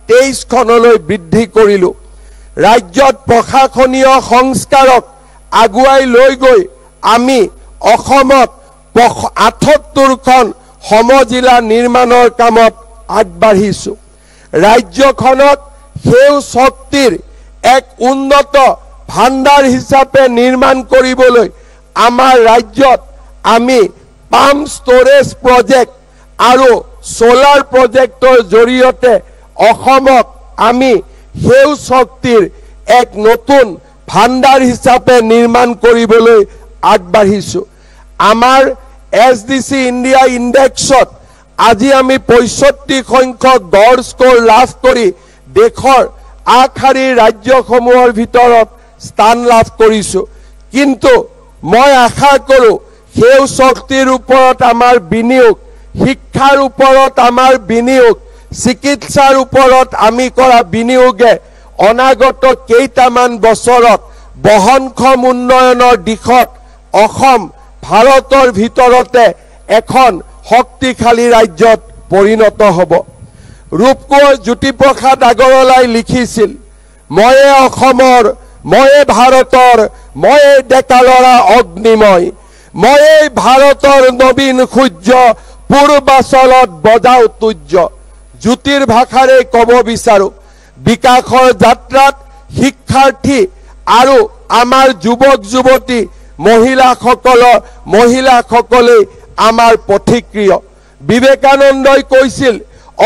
23খনলৈ বৃদ্ধি কৰিলো ৰাজ্যত প্ৰশাসনীয় সংস্কাৰক আগুৱাই লৈ গৈ আমি অসমত ৭৮খন সমজিলা নিৰ্মাণৰ কামত আগবাঢ়িছো ৰাজ্যখনক সেউ শক্তিৰ এক উন্নত ভাণ্ডাৰ হিচাপে নিৰ্মাণ কৰিবলৈ আমাৰ ৰাজ্যত আমি পাম্প ষ্টৰেজ প্ৰজেক্ট আৰু সোলাৰ প্ৰজেক্টৰ জৰিয়তে অসমক আমি সেউ শক্তিৰ এক নতুন ভাণ্ডাৰ হিচাপে নিৰ্মাণ কৰিবলৈ আগবাঢ়িছো আমাৰ এছডিসি ইণ্ডিয়া ইণ্ডেক্সত আজি আমি ৬৫ সংখ্যক গড় স্কোৰ লাভ কৰি দেশৰ আগশাৰীৰ ৰাজ্যসমূহৰ ভিতৰত স্থান লাভ কৰিছো কিন্তু মই আশা কৰো সেউ শক্তিৰ ওপৰত আমাৰ বিনিয়োগ শিক্ষাৰ ওপৰত আমাৰ বিনিয়োগ চিকিৎসাৰ ওপৰত আমি কৰা বিনিয়োগে অনাগত কেইটামান বছৰত বহনক্ষম উন্নয়নৰ দিশত অসম ভাৰতৰ ভিতৰতে এখন শক্তিশালী ৰাজ্যত পৰিণত হ'ব ৰূপকোঁৱৰ জ্যোতিপ্ৰসাদ আগৰৱালাই লিখিছিল ময়ে অসমৰ ময়ে ভাৰতৰ ময়ে ডেকালৰা অগ্নিময় ময়ে ভাৰতৰ নবীন সূৰ্য পূৰ্বাচলত বজাও তুৰ্য জ্যোতিৰ ভাষাৰে ক'ব বিচাৰো বিকাশৰ যাত্ৰাত শিক্ষাৰ্থী আৰু আমাৰ যুৱক যুৱতী মহিলাসকলে আমাৰ পথিক্ৰিয় বিবেকানন্দই কৈছিল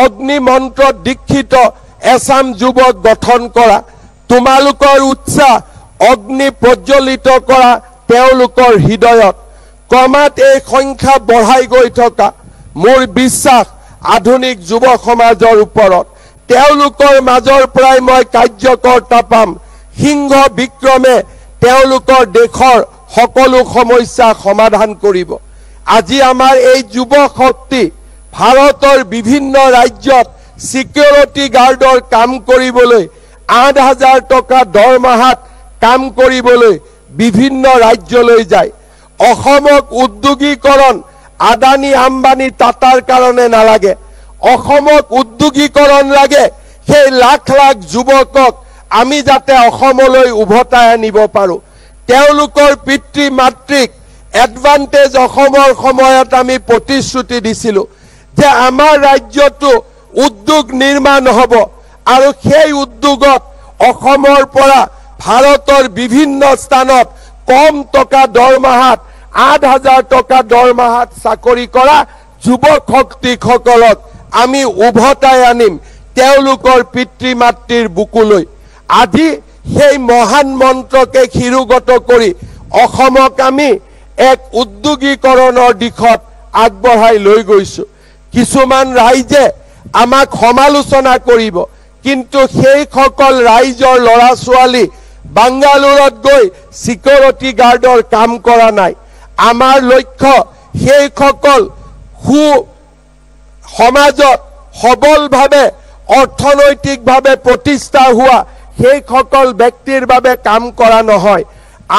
অগ্নি মন্ত্ৰত দীক্ষিত এছাম যুৱক গঠন কৰা তোমালোকৰ উৎসাহ অগ্নি প্ৰজ্বলিত কৰা তেওঁলোকৰ হৃদয়ত ক্ৰমাৎ এই সংখ্যা বঢ়াই গৈ থকা মোৰ বিশ্বাস আধুনিক যুৱ সমাজৰ ওপৰত তেওঁলোকৰ মাজৰ পৰাই মই কাৰ্যকৰ্তা পাম সিংহ বিক্ৰমে তেওঁলোকৰ দেশৰ সকলো সমস্যা সমাধান কৰিব আজি আমাৰ এই যুৱ শক্তি ভাৰতৰ বিভিন্ন ৰাজ্যত সিকিউৰিটি গাৰ্ডৰ কাম কৰিবলৈ ৮,০০০ টকা দৰমহাত কাম কৰিবলৈ বিভিন্ন ৰাজ্যলৈ যায় অসমক উদ্যোগীকৰণ আদানী আম্বানী টাটাৰ কাৰণে নালাগে অসমক উদ্যোগীকৰণ লাগে সেই লাখ লাখ যুৱকক আমি যাতে অসমলৈ উভতাই আনিব পাৰো তেওঁলোকৰ পিতৃ মাতৃক এডভান্টেজ অসমৰ সময়ত আমি প্ৰতিশ্ৰুতি দিছিলো যে আমাৰ ৰাজ্যটো উদ্যোগ নিৰ্মাণ হ'ব আৰু সেই উদ্যোগত অসমৰ পৰা ভাৰতৰ বিভিন্ন স্থানত কম টকা দৰমহাত ৮,০০০ টকা দৰমহাত চাকৰি কৰা যুৱক শক্তিসকলক আমি উভতাই আনিম তেওঁলোকৰ পিতৃ মাতৃৰ বুকুলৈ আজি সেই মহান মন্ত্ৰকে শিৰোগত কৰি অসমক আমি এক উদ্যোগীকৰণৰ দিশত আগবঢ়াই লৈ গৈছো কিছুমান ৰাইজে আমাক সমালোচনা কৰিব কিন্তু সেইসকল ৰাইজৰ ল'ৰা ছোৱালী বাংগালোৰত গৈ সিকিউৰিটি গাৰ্ডৰ কাম কৰা নাই আমাৰ লক্ষ্য সেইসকল সমাজত সবলভাৱে অৰ্থনৈতিকভাৱে প্ৰতিষ্ঠা হোৱা সেইসকল ব্যক্তিৰ বাবে কাম কৰা নহয়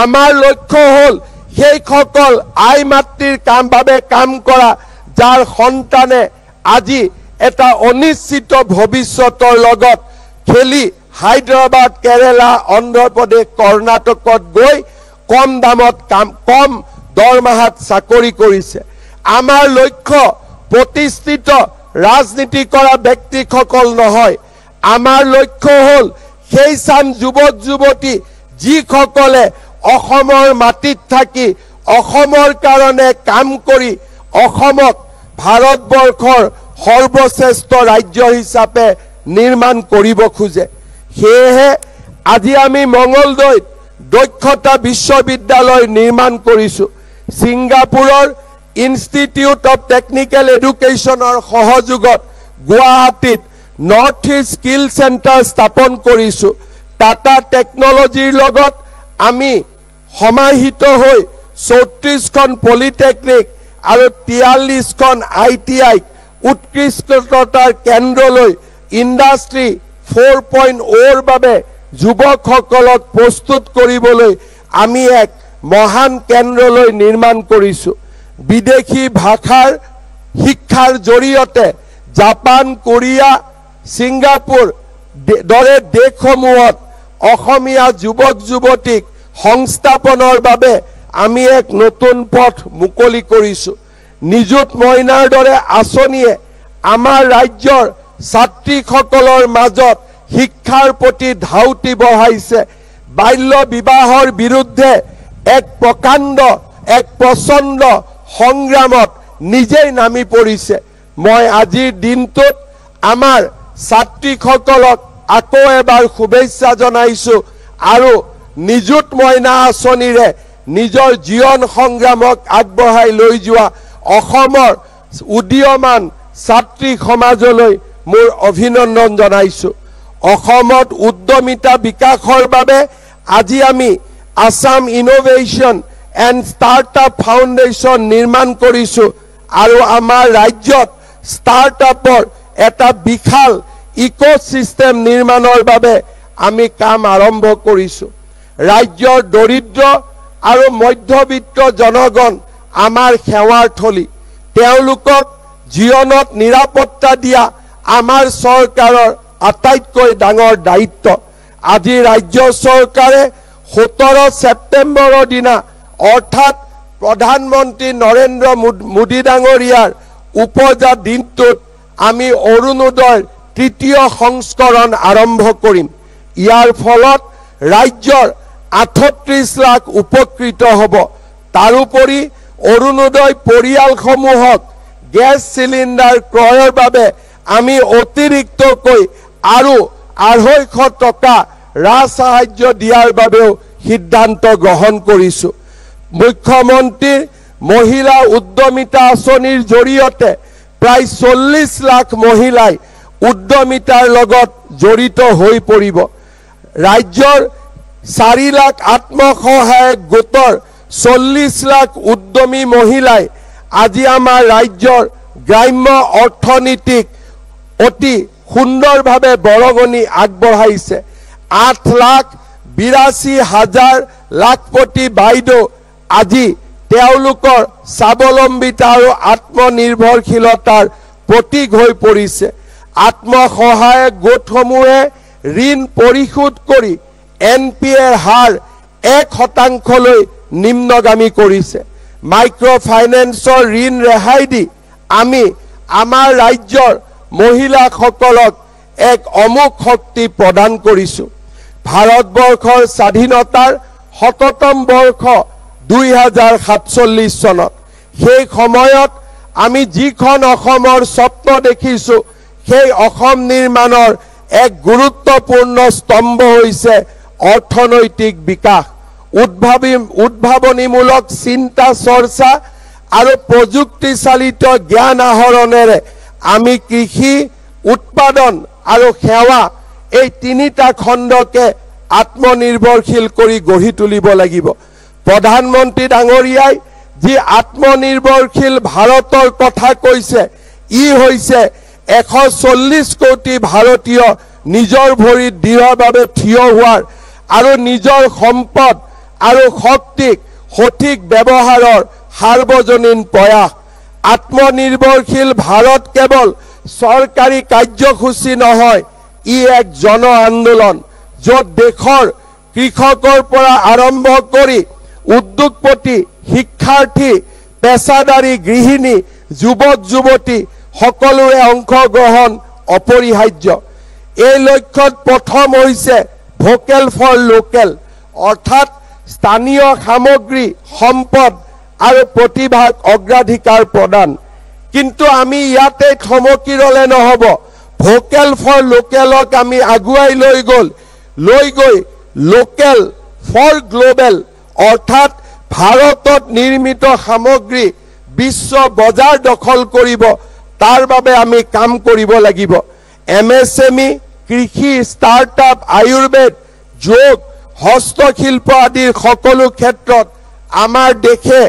আমাৰ লক্ষ্য হ'ল সেইসকল আই মাতৃৰ বাবে কাম কৰা যাৰ সন্তানে আজি এটা অনিশ্চিত ভৱিষ্যতৰ লগত খেলি হায়দৰাবাদ কেৰেলা অন্ধ্ৰপ্ৰদেশ কৰ্ণাটকত গৈ কম দামত কম দৰমহাত চাকৰি কৰিছে আমাৰ লক্ষ্য প্ৰতিষ্ঠিত ৰাজনীতি কৰা ব্যক্তিসকল নহয় আমাৰ লক্ষ্য হ'ল সেই চাম যুৱক যুৱতী যিসকলে অসমৰ মাটিত থাকি অসমৰ কাৰণে কাম কৰি অসমক ভাৰতবৰ্ষৰ সৰ্বশ্ৰেষ্ঠ ৰাজ্য হিচাপে নিৰ্মাণ কৰিব খোজে সেয়েহে আজি আমি মঙ্গলদৈত দক্ষতা বিশ্ববিদ্যালয় নিৰ্মাণ কৰিছো ছিংগাপুৰৰ ইনষ্টিটিউট অফ টেকনিক্যাল এডুকেশ্যনৰ সহযোগত গুৱাহাটীত নৰ্থ ইষ্ট স্কিল চেণ্টাৰ স্থাপন কৰিছো টাটা টেকনলজিৰ লগত আমি সমাহিত হৈ ৩৪খন পলিটেকনিক আৰু ৪৩খন ITI উৎকৃষ্টতাৰ কেন্দ্ৰলৈ ইণ্ডাষ্ট্ৰী 4.0ৰ বাবে যুৱকসকলক প্ৰস্তুত কৰিবলৈ আমি এক মহান কেন্দ্ৰলৈ নিৰ্মাণ কৰিছো বিদেশী ভাষাৰ শিক্ষাৰ জৰিয়তে জাপান কোৰিয়া ছিংগাপুৰ দৰে দেশসমূহত অসমীয়া যুৱক যুৱতীক সংস্থাপনৰ বাবে আমি এক নতুন পথ মুকলি কৰিছো নিযুত মইনাৰ দৰে আঁচনিয়ে আমাৰ ৰাজ্যৰ ছাত্ৰীসকলৰ মাজত শিক্ষাৰ প্ৰতি ধাউতি বঢ়াইছে বাল্য বিবাহৰ বিৰুদ্ধে এক প্ৰচণ্ড সংগ্ৰামত নিজেই নামি পৰিছে মই আজিৰ দিনটোত আমাৰ ছাত্ৰীসকলক আকৌ এবাৰ শুভেচ্ছা জনাইছো আৰু নিযুত মইনা আঁচনিৰে নিজৰ জীৱন সংগ্ৰামক আগবঢ়াই লৈ যোৱা অসমৰ উদীয়মান ছাত্ৰী সমাজলৈ মোৰ অভিনন্দন জনাইছো অসমত উদ্যমিতা বিকাশৰ বাবে আজি আমি Assam innovation and startup foundation নিৰ্মাণ কৰিছো আৰু আমাৰ ৰাজ্যত ষ্টাৰ্টআপৰ এটা বিশাল ইকোসিস্টেম নিৰ্মাণৰ বাবে আমি কাম আৰম্ভ কৰিছো ৰাজ্যৰ দৰিদ্ৰ আৰু মধ্যবিত্ত জনগণ আমাৰ সেৱাৰ থলী তেওঁলোকক জীৱনত নিৰাপত্তা দিয়া আমাৰ চৰকাৰৰ আটাইতকৈ ডাঙৰ দায়িত্ব আজি ৰাজ্য চৰকাৰে 17 ছেপ্টেম্বৰৰ দিনা অৰ্থাৎ প্ৰধানমন্ত্ৰী নৰেন্দ্ৰ মোদী ডাঙৰীয়াৰ উপজা দিনটোত আমি অৰুণোদয়ৰ তৃতীয় সংস্কৰণ আৰম্ভ কৰিম ইয়াৰ ফলত ৰাজ্যৰ ৩৮ লাখ উপকৃত হ'ব তাৰোপৰি অৰুণোদয় পৰিয়ালসমূহক গেছ সিলিণ্ডাৰ ক্ৰয়ৰ বাবে আমি অতিৰিক্তকৈ আৰু ২৫০ টকা ৰাজসাহায্য দিয়াৰ বাবেও সিদ্ধান্ত গ্ৰহণ কৰিছো মুখ্যমন্ত্ৰীৰ মহিলা উদ্যমিতা আঁচনিৰ জৰিয়তে প্ৰায় ৪০ লাখ মহিলাই উদ্যমিতাৰ লগত জড়িত হৈ পৰিব ৰাজ্যৰ ৪ লাখ আত্মসহায়ক গোটৰ ৪০ লাখ উদ্যমী মহিলাই আজি আমাৰ ৰাজ্যৰ গ্ৰাম্য অৰ্থনীতিক অতি সুন্দৰভাৱে বৰঙণি আগবঢ়াইছে ৮,৮২,০০০ লাখপতি বাইদেউ আজি তেওঁলোকৰ স্বাৱলম্বিতা আৰু আত্মনিৰ্ভৰশীলতাৰ প্ৰতীক হৈ পৰিছে। আত্মসহায়ক গোটসমূহে ঋণ পৰিশোধ কৰি NPAৰ হাৰ 1% নিম্নগামী কৰিছে। মাইক্ৰ' ফাইনেন্সৰ ঋণ ৰেহাই দি আমি আমাৰ ৰাজ্যৰ মহিলাসকলক এক অমোঘ শক্তি প্ৰদান কৰিছোঁ। ভাৰতবৰ্ষৰ স্বাধীনতাৰ ১০০তম বৰ্ষ ২০৪৭ চনত সেই সময়ত আমি যিখন অসমৰ স্বপ্ন দেখিছোঁ সেই অসম নিৰ্মাণৰ এক গুৰুত্বপূৰ্ণ স্তম্ভ হৈছে অৰ্থনৈতিক বিকাশ। উদ্ভাৱনীমূলক চিন্তা চৰ্চা আৰু প্ৰযুক্তিচালিত জ্ঞান আহৰণেৰে আমি কৃষি, উৎপাদন আৰু সেৱা এই তিনিটা খণ্ডকে আত্মনিৰ্ভৰশীল কৰি গঢ়ি তুলিব লাগিব। প্ৰধানমন্ত্ৰী ডাঙৰীয়াই যি আত্মনিৰ্ভৰশীল ভাৰতৰ কথা কৈছে, ই হৈছে 140 কোটি ভাৰতীয় নিজৰ ভৰিত দৃঢ়ভাৱে থিয় হোৱাৰ আৰু নিজৰ সম্পদ আৰু শক্তিক সঠিক ব্যৱহাৰৰ সাৰ্বজনীন প্ৰয়াস। আত্মনিৰ্ভৰশীল ভাৰত কেৱল চৰকাৰী কাৰ্যসূচী নহয়, ই এক জন আন্দোলন য'ত দেশৰ কৃষকৰ পৰা আৰম্ভ কৰি উদ্যোগপতি, শিক্ষাৰ্থী, পেছাদাৰী, গৃহিণী, যুৱক যুৱতী সকলোৰে অংশগ্ৰহণ অপৰিহাৰ্য। এই লক্ষ্যত প্ৰথম হৈছে ভোকেল ফৰ লোকেল, অৰ্থাৎ স্থানীয় সামগ্ৰী, সম্পদ আৰু প্ৰতিভাক অগ্ৰাধিকাৰ প্ৰদান। কিন্তু আমি ইয়াতে থমকি ৰলে নহ'ব। ভোকেল ফৰ লোকেলক আমি আগুৱাই লৈ গৈ লোকেল ফৰ গ্লোবেল, অৰ্থাৎ ভাৰতত নিৰ্মিত সামগ্ৰী বিশ্ব বজাৰ দখল কৰিব, তাৰ বাবে আমি কাম কৰিব লাগিব। MSME, কৃষি, ষ্টাৰ্টআপ, আয়ুৰ্বেদ, যোগ, হস্তশিল্প আদিৰ সকলো ক্ষেত্ৰত আমাৰ দেশে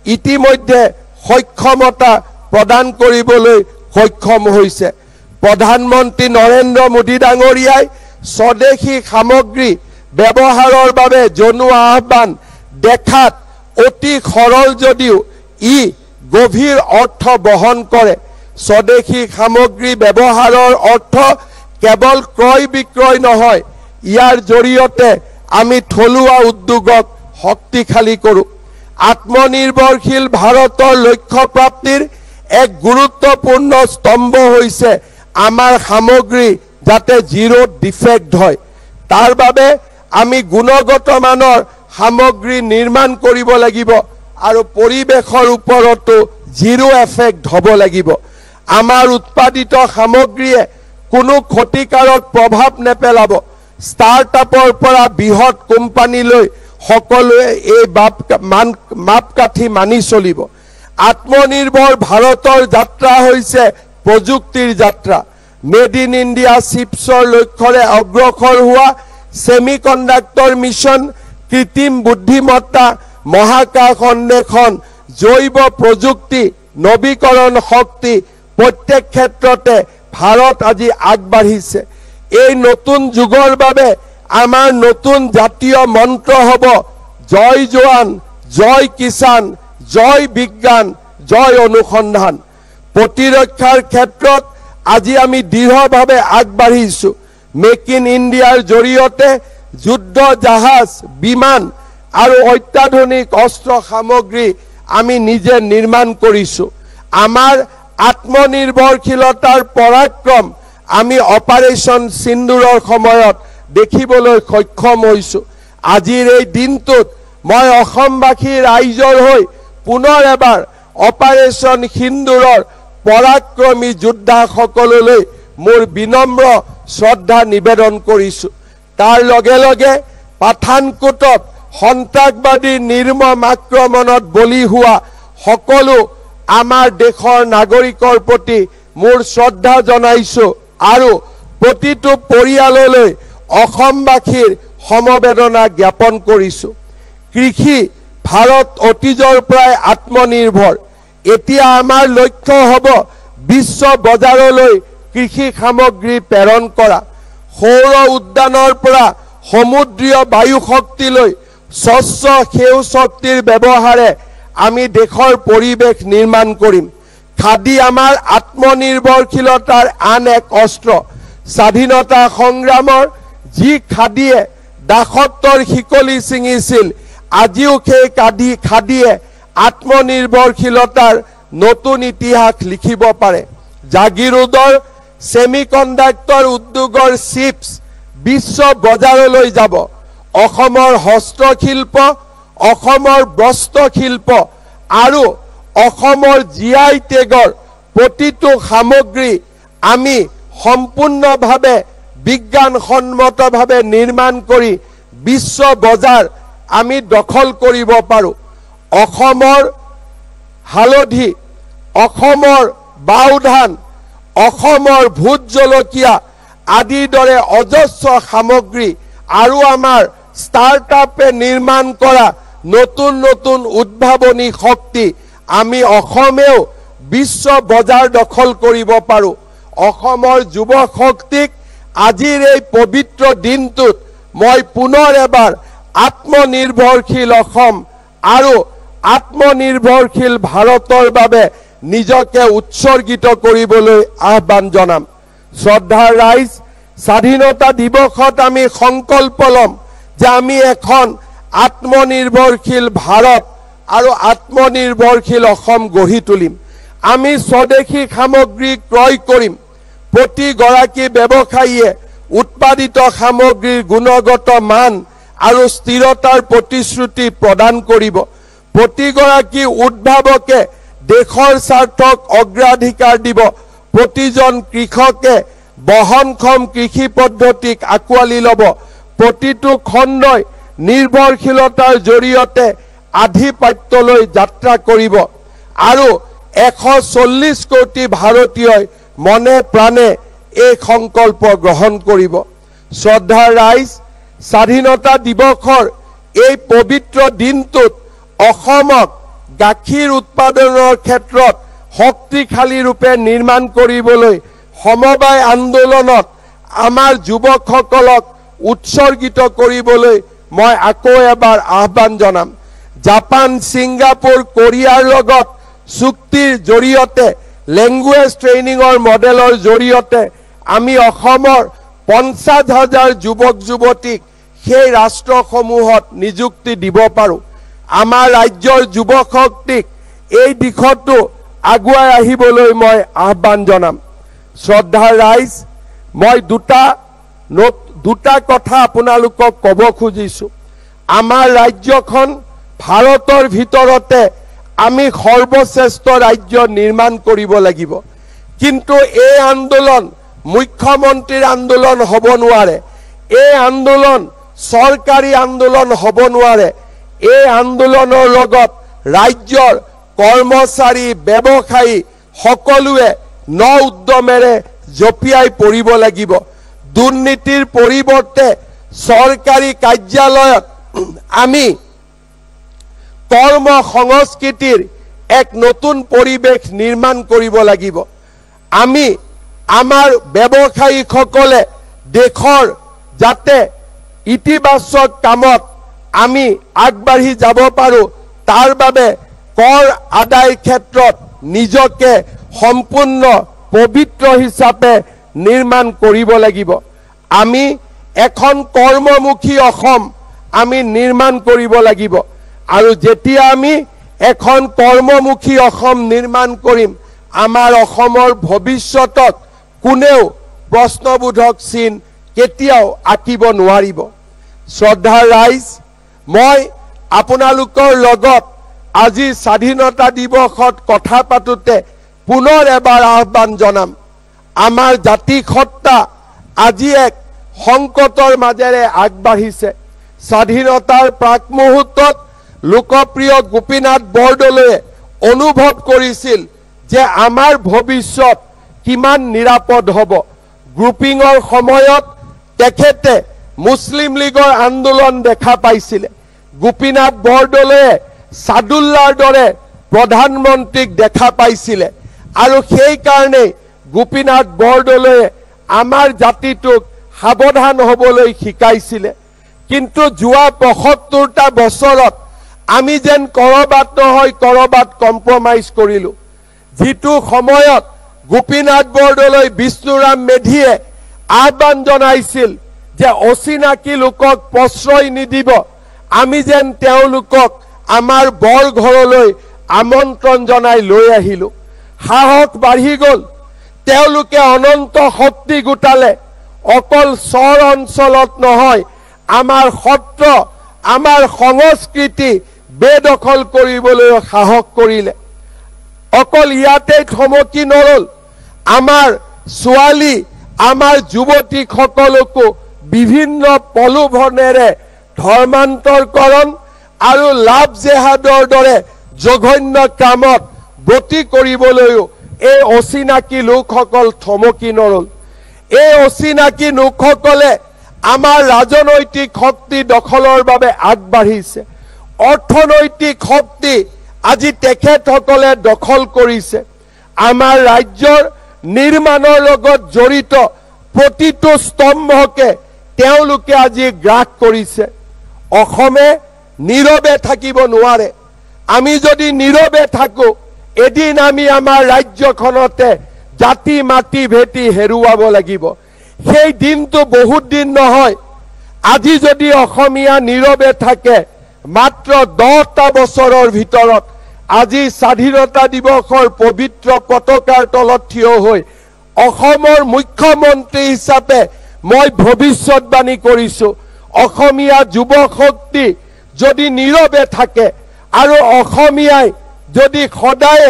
ইতিমধ্যে সক্ষমতা প্ৰদান কৰিবলৈ সক্ষম হৈছে। প্ৰধানমন্ত্ৰী নৰেন্দ্ৰ মোদী ডাঙৰীয়াই স্বদেশী সামগ্ৰী ব্যৱহাৰৰ বাবে জনোৱা আহ্বান দেখাত অতি সৰল যদিও ই গভীৰ অৰ্থ বহন কৰে। স্বদেশী সামগ্ৰী ব্যৱহাৰৰ অৰ্থ কেৱল ক্ৰয় বিক্ৰয় নহয়, ইয়াৰ জৰিয়তে আমি থলুৱা উদ্যোগক শক্তিশালী কৰোঁ। আত্মনিৰ্ভৰশীল ভাৰতৰ লক্ষ্য প্ৰাপ্তিৰ এক গুৰুত্বপূৰ্ণ স্তম্ভ হৈছে আমাৰ সামগ্ৰী যাতে জিৰ' ডিফেক্ট হয়। তাৰ বাবে আমি গুণগত মানৰ সামগ্ৰী নিৰ্মাণ কৰিব লাগিব আৰু পৰিৱেশৰ ওপৰতো জিৰ' এফেক্ট হ'ব লাগিব। আমাৰ উৎপাদিত সামগ্ৰীয়ে কোনো ক্ষতিকাৰক প্ৰভাৱ নেপেলাব। ষ্টাৰ্টআপৰ পৰা বৃহৎ কোম্পানীলৈ সকলোৱে এই মাপকাঠি মানি চলিব। আত্মনিৰ্ভৰ ভাৰতৰ যাত্ৰা হৈছে প্ৰযুক্তিৰ যাত্ৰা। মেড ইন ইণ্ডিয়া চিপছৰ লক্ষ্যৰে অগ্ৰসৰ হোৱা ছেমিকণ্ডাক্টৰ মিছন, কৃত্ৰিম বুদ্ধিমত্তা, মহাকাশ অন্বেষণ, জৈৱ প্ৰযুক্তি, নৱীকৰণ শক্তি প্ৰত্যেক ক্ষেত্ৰতে ভাৰত আজি আগবাঢ়িছে। এই নতুন যুগৰ বাবে আমাৰ নতুন জাতীয় মন্ত্ৰ হ'ব জয় জোৱান, জয় কিষাণ, জয় বিজ্ঞান, জয় অনুসন্ধান। প্ৰতিৰক্ষাৰ ক্ষেত্ৰত আজি আমি দৃঢ়ভাৱে আগবাঢ়িছোঁ। মেক ইন ইণ্ডিয়াৰ জৰিয়তে যুদ্ধ জাহাজ, বিমান আৰু অত্যাধুনিক অস্ত্ৰ সামগ্ৰী আমি নিজে নিৰ্মাণ কৰিছোঁ। আমাৰ আত্মনিৰ্ভৰশীলতাৰ পৰাক্ৰম আমি অপাৰেশ্যন সিন্দুৰৰ সময়ত দেখিবলৈ সক্ষম হৈছোঁ। আজিৰ এই দিনটোত মই অসমবাসী ৰাইজৰ হৈ পুনৰ এবাৰ অপাৰেশ্যন সিন্দুৰৰ পৰাক্ৰমী যোদ্ধাসকললৈ মোৰ বিনম্ৰ শ্ৰদ্ধা নিবেদন কৰিছোঁ। তাৰ লগে লগে পাঠানকোটত সন্ত্ৰাসবাদীৰ নিৰ্মম আক্ৰমণত বলি হোৱা সকলো আমাৰ দেশৰ নাগৰিকৰ প্ৰতি মোৰ শ্ৰদ্ধা জনাইছোঁ আৰু প্ৰতিটো পৰিয়াললৈ অসমবাসীৰ সমবেদনা জ্ঞাপন কৰিছোঁ। কৃষি ভাৰত অতীজৰ পৰাই আত্মনিৰ্ভৰ। এতিয়া আমাৰ লক্ষ্য হ'ব বিশ্ব বজাৰলৈ কৃষি সামগ্ৰী প্ৰেৰণ কৰা। সৌৰ উদ্যানৰ পৰা সমুদ্ৰীয় বায়ু শক্তিলৈ স্বচ্ছ সেউজ শক্তিৰ ব্যৱহাৰে আমি দেশৰ পৰিৱেশ নিৰ্মাণ কৰিম। খাদী আমাৰ আত্মনিৰ্ভৰশীলতাৰ আন এক অস্ত্ৰ। স্বাধীনতা সংগ্ৰামৰ যি খাদীয়ে দাসত্বৰ শিকলি ছিঙিছিল, আজিও সেই খাদীয়ে আত্মনিৰ্ভৰশীলতাৰ নতুন ইতিহাস লিখিব পাৰে। জাগিৰোডৰ ছেমিকণ্ডাক্টৰ উদ্যোগৰ চিপছ বিশ্ব বজাৰলৈ যাব। অসমৰ হস্তশিল্প, অসমৰ বস্ত্ৰশিল্প আৰু অসমৰ GI টেগৰ প্ৰতিটো সামগ্ৰী আমি সম্পূৰ্ণভাৱে বিজ্ঞানসন্মতভাৱে নিৰ্মাণ কৰি বিশ্ব বজাৰ আমি দখল কৰিব পাৰোঁ। অসমৰ হালধি, অসমৰ বাও ধান, অসমৰ ভোট জলকীয়া আদিৰ দৰে অজস্ৰ সামগ্ৰী আৰু আমাৰ ষ্টাৰ্টআপে নিৰ্মাণ কৰা নতুন নতুন উদ্ভাৱনী শক্তি আমি অসমেও বিশ্ব বজাৰ দখল কৰিব পাৰোঁ। অসমৰ যুৱ শক্তিক আজিৰ এই পবিত্ৰ দিনটোত মই পুনৰ এবাৰ আত্মনিৰ্ভৰশীল অসম আৰু আত্মনিৰ্ভৰশীল ভাৰতৰ বাবে নিজকে উৎসৰ্গিত কৰিবলৈ আহ্বান জনাম। শ্ৰদ্ধাৰ ৰাইজ, স্বাধীনতা দিৱসত আমি সংকল্প ল'ম যে আমি এখন আত্মনিৰ্ভৰশীল ভাৰত আৰু আত্মনিৰ্ভৰশীল অসম গঢ়ি তুলিম। আমি স্বদেশী সামগ্ৰী ক্ৰয় কৰিম। প্ৰতিগৰাকী ব্যৱসায়ীয়ে উৎপাদিত সামগ্ৰীৰ গুণগত মান আৰু স্থিৰতাৰ প্ৰতিশ্ৰুতি প্ৰদান কৰিব। প্ৰতিগৰাকী উদ্ভাৱকে দেশৰ স্বাৰ্থক অগ্ৰাধিকাৰ দিব। প্ৰতিজন কৃষকে বহনক্ষম কৃষি পদ্ধতিক আঁকোৱালি ল'ব। প্ৰতিটো খণ্ডই নিৰ্ভৰশীলতাৰ জৰিয়তে আধিপত্যলৈ যাত্ৰা কৰিব আৰু 140 কোটি ভাৰতীয়ই মনে প্ৰাণে এই সংকল্প গ্ৰহণ কৰিব। শ্ৰদ্ধাৰ ৰাইজ, স্বাধীনতা দিৱসৰ এই পবিত্ৰ দিনটোত অসমক গাখীৰ উৎপাদনৰ ক্ষেত্ৰত শক্তিশালী ৰূপে নিৰ্মাণ কৰিবলৈ সমবায় আন্দোলনত আমাৰ যুৱকসকলক উৎসৰ্গিত কৰিবলৈ মই আকৌ এবাৰ আহ্বান জনাম। জাপান, ছিংগাপুৰ, কোৰিয়াৰ লগত চুক্তিৰ জৰিয়তে লেংগুৱেজ ট্ৰেইনিঙৰ মডেলৰ জৰিয়তে আমি অসমৰ 50,000 যুৱক যুৱতীক সেই ৰাষ্ট্ৰসমূহত নিযুক্তি দিব পাৰোঁ। আমাৰ ৰাজ্যৰ যুৱ শক্তিক এই দিশতো আগুৱাই আহিবলৈ মই আহ্বান জনাম। শ্ৰদ্ধাৰ ৰাইজ, মই দুটা কথা আপোনালোকক ক'ব খুজিছোঁ। আমাৰ ৰাজ্যখন ভাৰতৰ ভিতৰতে আমি সৰ্বশ্ৰেষ্ঠ ৰাজ্য নিৰ্মাণ কৰিব লাগিব। কিন্তু এই আন্দোলন মুখ্যমন্ত্ৰীৰ আন্দোলন হ'ব নোৱাৰে। এই আন্দোলন চৰকাৰী আন্দোলন হ'ব নোৱাৰে। এই আন্দোলনৰ লগত ৰাজ্যৰ কৰ্মচাৰী, ব্যৱসায়ী সকলোৱে উদ্যমেৰে জঁপিয়াই পৰিব লাগিব। দুৰ্নীতিৰ পৰিৱৰ্তে চৰকাৰী কাৰ্যালয়ত আমি কৰ্ম সংস্কৃতিৰ এক নতুন পৰিৱেশ নিৰ্মাণ কৰিব লাগিব। আমি আমাৰ ব্যৱসায়ীসকলে দেশৰ যাতে ইতিবাচক কামত আমি আগবাঢ়ি যাব পাৰোঁ, তাৰ বাবে কৰ আদায়ৰ ক্ষেত্ৰত নিজকে সম্পূৰ্ণ পবিত্ৰ হিচাপে নিৰ্মাণ কৰিব লাগিব। আমি এখন কৰ্মমুখী অসম আমি নিৰ্মাণ কৰিব লাগিব আৰু যেতিয়া আমি এখন কৰ্মমুখী অসম নিৰ্মাণ কৰিম, আমাৰ অসমৰ ভৱিষ্যতত কোনেও প্ৰশ্নবোধক চিন কেতিয়াও আঁকিব নোৱাৰিব। শ্ৰদ্ধাৰ ৰাইজ, মই আপোনালোকৰ লগত আজি স্বাধীনতা দিৱসত কথা পাতোতে পুনৰ এবাৰ আহ্বান জনাম। আমাৰ জাতিসত্তা আজি এক সংকটৰ মাজেৰে আগবাঢ়িছে। স্বাধীনতাৰ প্ৰাক মুহূৰ্তত লোকপ্ৰিয় গোপীনাথ বৰদলৈয়ে অনুভৱ কৰিছিল যে আমাৰ ভৱিষ্যত কিমান নিৰাপদ হ'ব। গ্ৰুপিঙৰ সময়ত তেখেতে মুছলিম লীগৰ আন্দোলন দেখা পাইছিলে। গোপীনাথ বৰদলৈয়ে সাদুল্লাৰ দৰে প্ৰধানমন্ত্ৰীক দেখা পাইছিলে আৰু সেইকাৰণেই গোপীনাথ বৰদলৈয়ে আমাৰ জাতিটোক সাৱধান হ'বলৈ শিকাইছিলে। কিন্তু যোৱা ৭৫টা বছৰত আমি যেন কৰবাত নহয় কৰবাত কম্প্ৰমাইজ কৰিলোঁ। যিটো সময়ত গোপীনাথ বৰদলৈ বিষ্ণুৰাম মেধিয়ে আহ্বান জনাইছিল যে অচিনাকি লোকক প্ৰশ্ৰয় নিদিব, আমি যেন তেওঁলোকক আমাৰ বৰ ঘৰলৈ আমন্ত্ৰণ জনাই লৈ আহিলো। সাহস বাঢ়ি গ'ল, তেওঁলোকে অনন্ত শক্তি গোটালে। অকল চৰ অঞ্চলত নহয়, আমাৰ সত্ৰ, আমাৰ সংস্কৃতি বেদখল কৰিবলৈ সাহস কৰিলে। অকল ইয়াতে থমকি নৰল, আমাৰ ছোৱালী, আমাৰ যুৱতীসকলকো বিভিন্ন প্ৰলোভনেৰে ধৰ্মান্তৰকৰণ আৰু লাভ জেহাদৰ দৰে জঘন্য কামত ব্ৰতী কৰিবলৈও এই অচিনাকি লোকসকল থমকি নৰল। এই অচিনাকি লোকসকলে আমাৰ ৰাজনৈতিক শক্তি দখলৰ বাবে আগবাঢ়িছে। অৰ্থনৈতিক শক্তি আজি তেখেতসকলে দখল কৰিছে। আমাৰ ৰাজ্যৰ নিৰ্মাণৰ লগত জড়িত প্ৰতিটো স্তম্ভকে তেওঁলোকে আজি গ্ৰাস কৰিছে। অসমে নীৰৱে থাকিব নোৱাৰে। আমি যদি নীৰৱে থাকো, এদিন আমি আমাৰ ৰাজ্যখনতে জাতি মাটি ভেটি হেৰুৱাব লাগিব। সেই দিনটো বহুত দিন নহয়। আজি যদি অসমীয়া নীৰৱে থাকে, মাত্ৰ 10টা বছৰৰ ভিতৰত আজি স্বাধীনতা দিৱসৰ পবিত্ৰ পতাকাৰ তলত থিয় হৈ অসমৰ মুখ্যমন্ত্ৰী হিচাপে মই ভৱিষ্যতবাণী কৰিছো, অসমীয়া যুৱ শক্তি যদি নীৰৱে থাকে আৰু অসমীয়াই যদি সদায়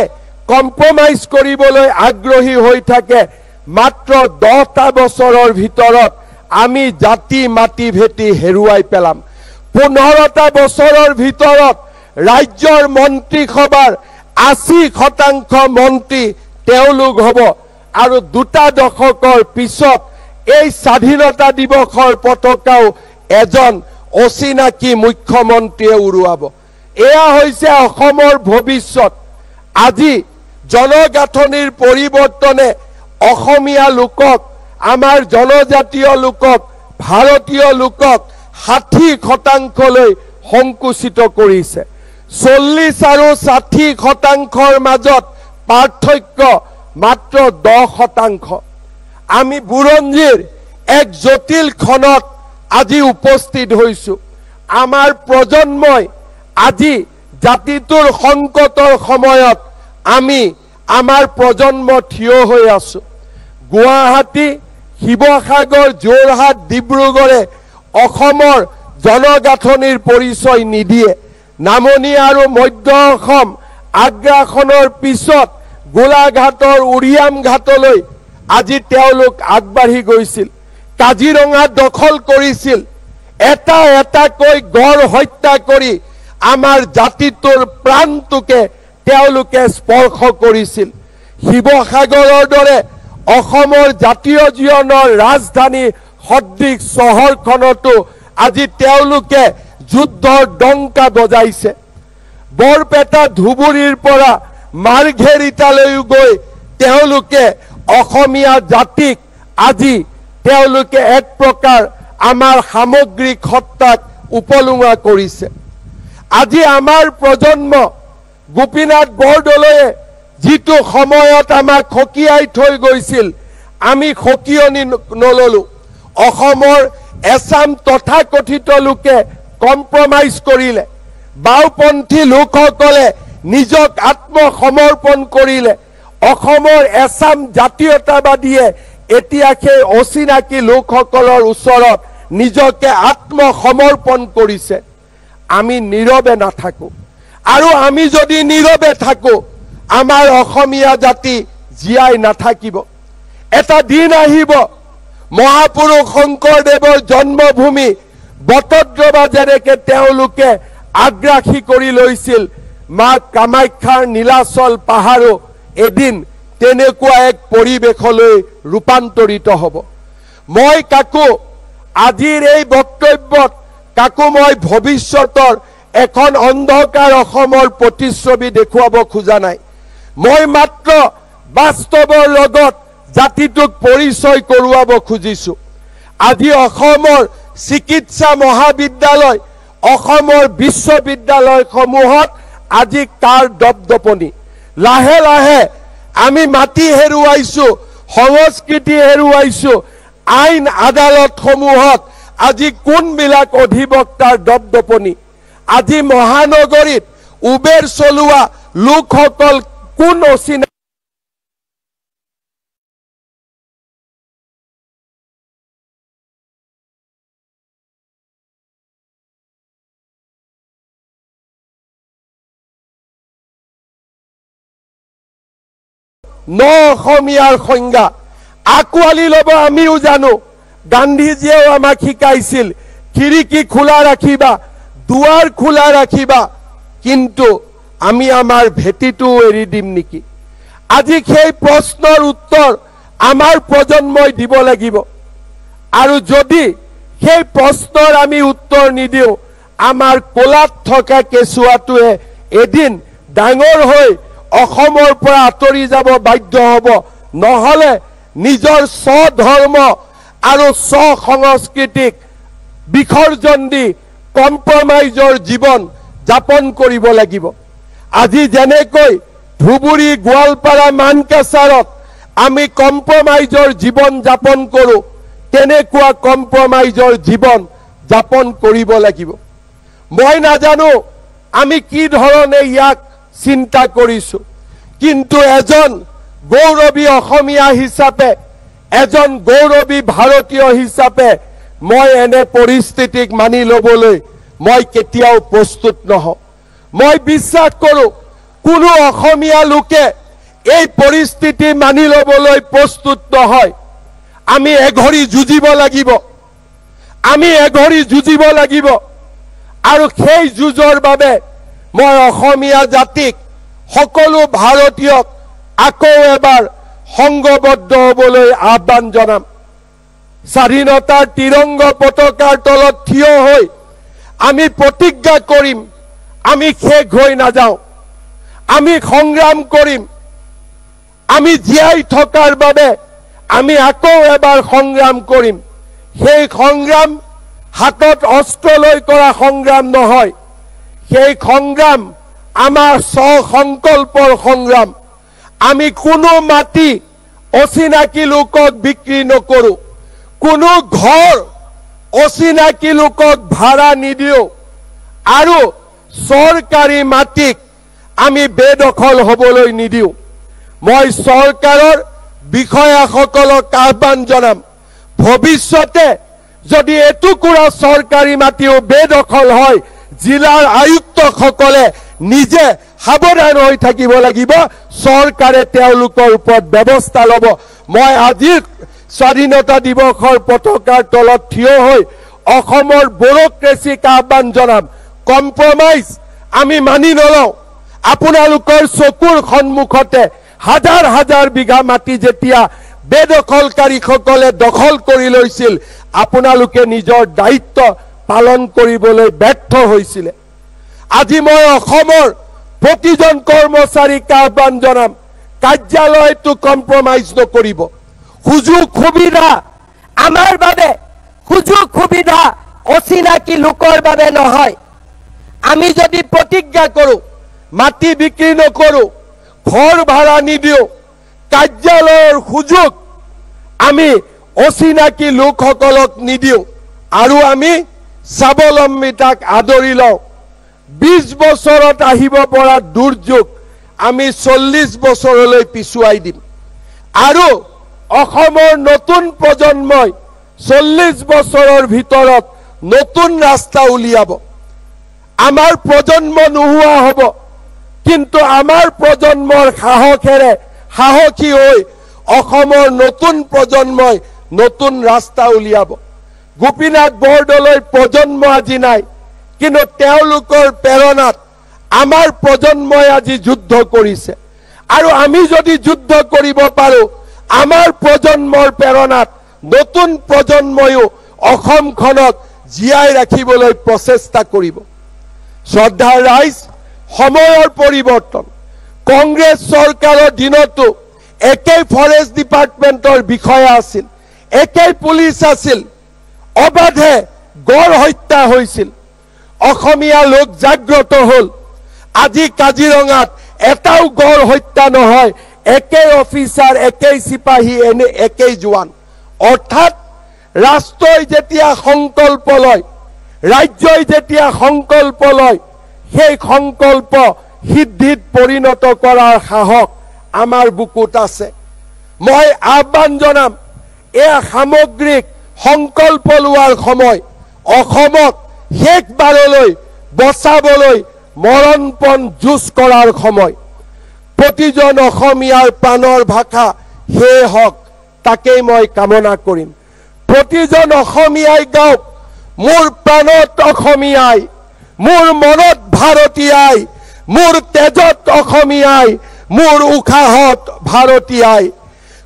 কম্প্ৰমাইজ কৰিবলৈ আগ্ৰহী হৈ থাকে, মাত্ৰ 10টা বছৰৰ ভিতৰত আমি জাতি মাটি ভেটি হেৰুৱাই পেলাম। 15টা বছৰৰ ভিতৰত ৰাজ্যৰ মন্ত্ৰীসভাৰ 80% মন্ত্ৰী তেওঁলোক হ'ব আৰু 2টা দশকৰ পিছত এই স্বাধীনতা দিৱসৰ পতাকাও এজন অচিনাকি মুখ্যমন্ত্ৰীয়ে উৰুৱাব। এয়া হৈছে অসমৰ ভৱিষ্যত। আজি জনগাঁথনিৰ পৰিৱৰ্তনে অসমীয়া লোকক, আমাৰ জনজাতীয় লোকক, ভাৰতীয় লোকক 60%লৈ সংকুচিত কৰিছে। 40 আৰু 60%ৰ মাজত পাৰ্থক্য মাত্ৰ 10%। আমি বুৰঞ্জীৰ এক জটিল ক্ষণত আজি উপস্থিত হৈছো। আমাৰ প্ৰজন্মই আজি জাতিটোৰ সংকটৰ সময়ত আমি আমাৰ প্ৰজন্ম থিয় হৈ আছো। গুৱাহাটী, শিৱসাগৰ, যোৰহাট, ডিব্ৰুগড়ে অসমৰ জনগাঁথনিৰ পৰিচয় নিদিয়ে। নামনি আৰু মধ্য অসম আগ্ৰাসনৰ পিছত গোলাঘাটৰ উৰিয়াম ঘাটলৈ আজি তেওঁলোক আগবাঢ়ি গৈছিল। কাজিৰঙা দখল কৰিছিল। এটা এটাকৈ গড় হত্যা কৰি আমাৰ জাতিটোৰ প্ৰাণটোকে তেওঁলোকে স্পৰ্শ কৰিছিল। শিৱসাগৰৰ দৰে অসমৰ জাতীয় জীৱনৰ ৰাজধানী সদৃশ চহৰখনতো আজি তেওঁলোকে যুদ্ধৰ ডংকা বজাইছে। বৰপেটা ধুবুৰীৰ পৰা মাৰ্ঘেৰিটালৈ গৈ তেওঁলোকে অসমীয়া জাতিক আজি তেওঁলোকে এক প্ৰকাৰ আমাৰ সামগ্ৰিক সত্তাক উপলুঙা কৰিছে। আজি আমাৰ প্ৰজন্ম, গোপীনাথ বৰদলৈয়ে যিটো সময়ত আমাক সকীয়াই থৈ গৈছিল, আমি সকীয়নি নললো। অসমৰ এছাম তথাকথিত লোকে কম্প্ৰমাইজ কৰিলে। বাওপন্থী লোকসকলে নিজক আত্মসমৰ্পণ কৰিলে। অসমৰ এছাম জাতীয়তাবাদীয়ে এতিয়া সেই অচিনাকি লোকসকলৰ ওচৰত নিজকে আত্মসমৰ্পণ কৰিছে। আমি নীৰৱে নাথাকো, আৰু আমি যদি নীৰৱে থাকো, আমাৰ অসমীয়া জাতি জীয়াই নাথাকিব। এটা দিন আহিব, মহাপুৰুষ শংকৰদেৱৰ জন্মভূমি বটদ্ৰৱা যেনেকে তেওঁলোকে আগ্ৰাসী কৰি লৈছিল, মা কামাখ্যাৰ নীলাচল পাহাৰো এদিন তেনেকুৱা এক পৰিৱেশলৈ ৰূপান্তৰিত হ'ব। মই কাকো আজিৰ এই বক্তব্যত কাকো মই ভৱিষ্যতৰ এখন অন্ধকাৰ অসমৰ প্ৰতিচ্ছবি দেখুৱাব খোজা নাই। মই মাত্ৰ বাস্তৱৰ লগত জাতিটোক পৰিচয় কৰোৱাব খুজিছো। আজি অসমৰ চিকিৎসা মহাবিদ্যালয়, অসমৰ বিশ্ববিদ্যালয়সমূহত আজি কাৰ দপদপনি। লাহে লাহে আমি মাটি হেৰুৱাইছো, সংস্কৃতি হেৰুৱাইছো। আইন আদালতসমূহত আজি কোনবিলাক অধিবক্তাৰ দপদপনি? আজি মহানগৰীত উবেৰ চলোৱা লোকসকল কোন অচিনাকি? ন অসমীয়াৰ সংজ্ঞা আঁকোৱালি ল'ব আমিও জানো। গান্ধীজীয়েও আমাক শিকাইছিল খিৰিকী খোলা ৰাখিবা, দুৱাৰ খোলা ৰাখিবা, কিন্তু আমি আমাৰ ভেটিটো এৰি দিম নেকি? আজি সেই প্ৰশ্নৰ উত্তৰ আমাৰ প্ৰজন্মই দিব লাগিব। আৰু যদি সেই প্ৰশ্নৰ আমি উত্তৰ নিদিওঁ, আমাৰ কোলাত থকা কেঁচুৱাটোৱে এদিন ডাঙৰ হৈ অসমৰ পৰা আঁতৰি যাব বাধ্য হ'ব। নহ'লে নিজৰ স্বধৰ্ম আৰু স্বসংস্কৃতিক বিসৰ্জন দি কম্প্ৰমাইজৰ জীৱন যাপন কৰিব লাগিব। আজি যেনেকৈ ধুবুৰী, গোৱালপাৰা, মানকাছাৰত আমি কম্প্ৰমাইজৰ জীৱন যাপন কৰোঁ, তেনেকুৱা কম্প্ৰমাইজৰ জীৱন যাপন কৰিব লাগিব। মই নাজানো আমি কি ধৰণে ইয়াক চিন্তা কৰিছো, কিন্তু এজন গৌৰৱী অসমীয়া হিচাপে, এজন গৌৰৱী ভাৰতীয় হিচাপে মই এনে পৰিস্থিতিক মানি ল'বলৈ মই কেতিয়াও প্ৰস্তুত নহওঁ। মই বিশ্বাস কৰোঁ কোনো অসমীয়া লোকে এই পৰিস্থিতি মানি ল'বলৈ প্ৰস্তুত নহয়। আমি এঘৰি যুঁজিব লাগিব, আমি এঘৰি যুঁজিব লাগিব। আৰু সেই যুঁজৰ বাবে মই অসমীয়া জাতিক, সকলো ভাৰতীয়ক আকৌ এবাৰ সংঘবদ্ধ হ'বলৈ আহ্বান জনাম। স্বাধীনতাৰ তিৰংগ পতাকাৰ তলত থিয় হৈ আমি প্ৰতিজ্ঞা কৰিম, আমি শেষ হৈ নাযাওঁ, আমি সংগ্ৰাম কৰিম। আমি জীয়াই থকাৰ বাবে আমি আকৌ এবাৰ সংগ্ৰাম কৰিম। সেই সংগ্ৰাম হাতত অস্ত্ৰ লৈ কৰা সংগ্ৰাম নহয়, সেই সংগ্ৰাম আমাৰ স্বসংকল্পৰ সংগ্ৰাম। আমি কোনো মাটি অচিনাকি লোকক বিক্ৰী নকৰোঁ, কোনো ঘৰ অচিনাকি লোকক ভাড়া নিদিওঁ, আৰু চৰকাৰী মাটিক আমি বেদখল হ'বলৈ নিদিওঁ। মই চৰকাৰৰ বিষয়াসকলক আহ্বান জনাম, ভৱিষ্যতে যদি এটুকুৰা চৰকাৰী মাটিও বেদখল হয়, জিলাৰ আয়ুক্তসকলে নিজে সাৱধান হৈ থাকিব লাগিব, চৰকাৰে তেওঁলোকৰ ওপৰত ব্যৱস্থা ল'ব। মই আজিৰ স্বাধীনতা দিৱসৰ পতাকাৰ তলত থিয় হৈ অসমৰ ব্যুৰক্ৰেচিক আহ্বান জনাম, কম্প্ৰমাইজ আমি মানি নলওঁ। আপোনালোকৰ চকুৰ সন্মুখতে হাজাৰ হাজাৰ বিঘা মাটি যেতিয়া বেদখলকাৰীসকলে দখল কৰি লৈছিল, আপোনালোকে নিজৰ দায়িত্ব পালন কৰিবলৈ ব্যৰ্থ হৈছিলে। আজি মই অসমৰ প্ৰতিজন কৰ্মচাৰীক আহ্বান জনাম, কাৰ্যালয়টো কম্প্ৰমাইজ নকৰিব। সুযোগ সুবিধা আমাৰ বাবে, সুযোগ সুবিধা অচিনাকি লোকৰ বাবে নহয়। আমি যদি প্ৰতিজ্ঞা কৰোঁ মাটি বিক্ৰী নকৰোঁ, ঘৰ ভাড়া নিদিওঁ, কাৰ্যালয়ৰ সুযোগ আমি অচিনাকি লোকসকলক নিদিওঁ, আৰু আমি স্বাৱলম্বিতাক আদৰি লওঁ, 20 বছৰত আহিব পৰা দুৰ্যোগ আমি 40 বছৰলৈ পিছুৱাই দিম। আৰু অসমৰ নতুন প্ৰজন্মই 40 বছৰৰ ভিতৰত নতুন ৰাস্তা উলিয়াব। আমাৰ প্ৰজন্ম নোহোৱা হ'ব, কিন্তু আমাৰ প্ৰজন্মৰ সাহসেৰে সাহসী হৈ অসমৰ নতুন প্ৰজন্মই নতুন ৰাস্তা উলিয়াব। গোপীনাথ বৰদলৈৰ প্ৰজন্ম আজি নাই, কিন্তু তেওঁলোকৰ প্ৰেৰণাত আমাৰ প্ৰজন্মই আজি যুদ্ধ কৰিছে। আৰু আমি যদি যুদ্ধ কৰিব পাৰোঁ, আমাৰ প্ৰজন্মৰ প্ৰেৰণাত নতুন প্ৰজন্ময়ো অসমখনক জীয়াই ৰাখিবলৈ প্ৰচেষ্টা কৰিব। শ্ৰদ্ধাৰ ৰাইজ, সময়ৰ পৰিৱৰ্তন। কংগ্ৰেছ চৰকাৰৰ দিনতো একেই ফৰেষ্ট ডিপাৰ্টমেণ্টৰ বিষয়া আছিল, একেই পুলিচ আছিল, অবাধে গড় হত্যা হৈছিল। অসমীয়া লোক জাগ্ৰত হ'ল। আজি কাজিৰঙাত এটাও গড় হত্যা নহয়, একেই অফিচাৰ একেই চিপাহী এনে একেই জোৱান অৰ্থাৎ ৰাষ্ট্ৰই যেতিয়া সংকল্প লয় ৰাজ্যই যেতিয়া সংকল্প লয় সেই সংকল্প সিদ্ধিত পৰিণত কৰাৰ সাহস আমাৰ বুকুত আছে মই আহ্বান জনাম এয়া সামগ্ৰিক সংকল্প লোৱাৰ সময় অসমক শেষবাৰলৈ বচাবলৈ মৰণপণ যুঁজ কৰাৰ সময় প্ৰতিজন অসমীয়াৰ প্ৰাণৰ ভাষা সেই হওক তাকেই মই কামনা কৰিম প্ৰতিজন অসমীয়াই গাওক মোৰ প্ৰাণত অসমীয়াই মোৰ মনত ভাৰতীয়াই মোৰ তেজত অসমীয়াই মোৰ উশাহত ভাৰতীয়াই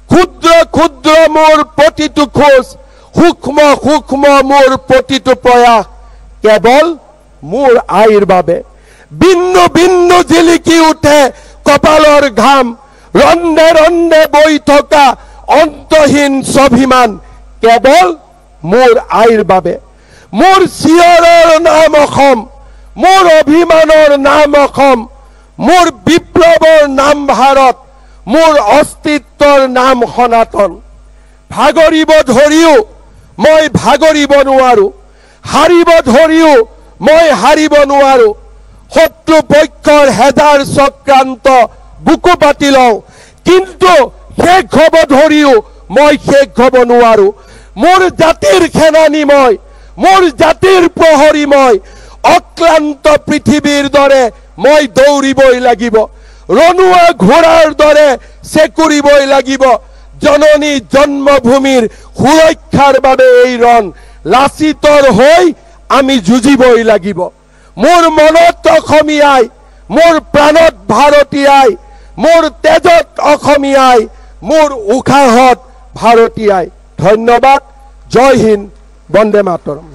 ক্ষুদ্ৰ ক্ষুদ্ৰ মোৰ প্ৰতিটো খোজ সূক্ষ্ম সূক্ষ্ম মোৰ প্ৰতিটো প্ৰয়াস কেৱল মোৰ আইৰ বাবে বিন্দু বিন্দু জিলিকি উঠে কপালৰ ঘাম ৰন্ধে ৰন্ধে বৈ থকা অন্তহীন স্বাভিমান কেৱল মোৰ আইৰ বাবে মোৰ চিঞৰৰ নাম অসম মোৰ অভিমানৰ নাম অসম মোৰ বিপ্লৱৰ নাম ভাৰত মোৰ অস্তিত্বৰ নাম সনাতন ভাগৰিব ধৰিও মই ভাগৰিব নোৱাৰো হাৰিব ধৰিও মই হাৰিব নোৱাৰো শত্ৰু পক্ষৰ হেজাৰ চক্ৰান্ত বুকু পাতি লওঁ কিন্তু শেষ হ'ব ধৰিও মই শেষ হ'ব নোৱাৰো মোৰ জাতিৰ সেনানী মই মোৰ জাতিৰ প্ৰহৰী মই অক্লান্ত পৃথিৱীৰ দৰে মই দৌৰিবই লাগিব ৰণুৱা ঘোঁৰাৰ দৰে চেকুৰিবই লাগিব জননী জন্মভূমিৰ সুৰক্ষাৰ বাবে এই ৰণ লাচিতৰ হৈ আমি যুঁজিবই লাগিব মোৰ মনত অসমীয়াই মোৰ প্ৰাণত ভাৰতীয়াই মোৰ তেজত অসমীয়াই মোৰ উশাহত ভাৰতীয়াই ধন্যবাদ জয় হিন্দ বন্দে মাতৰম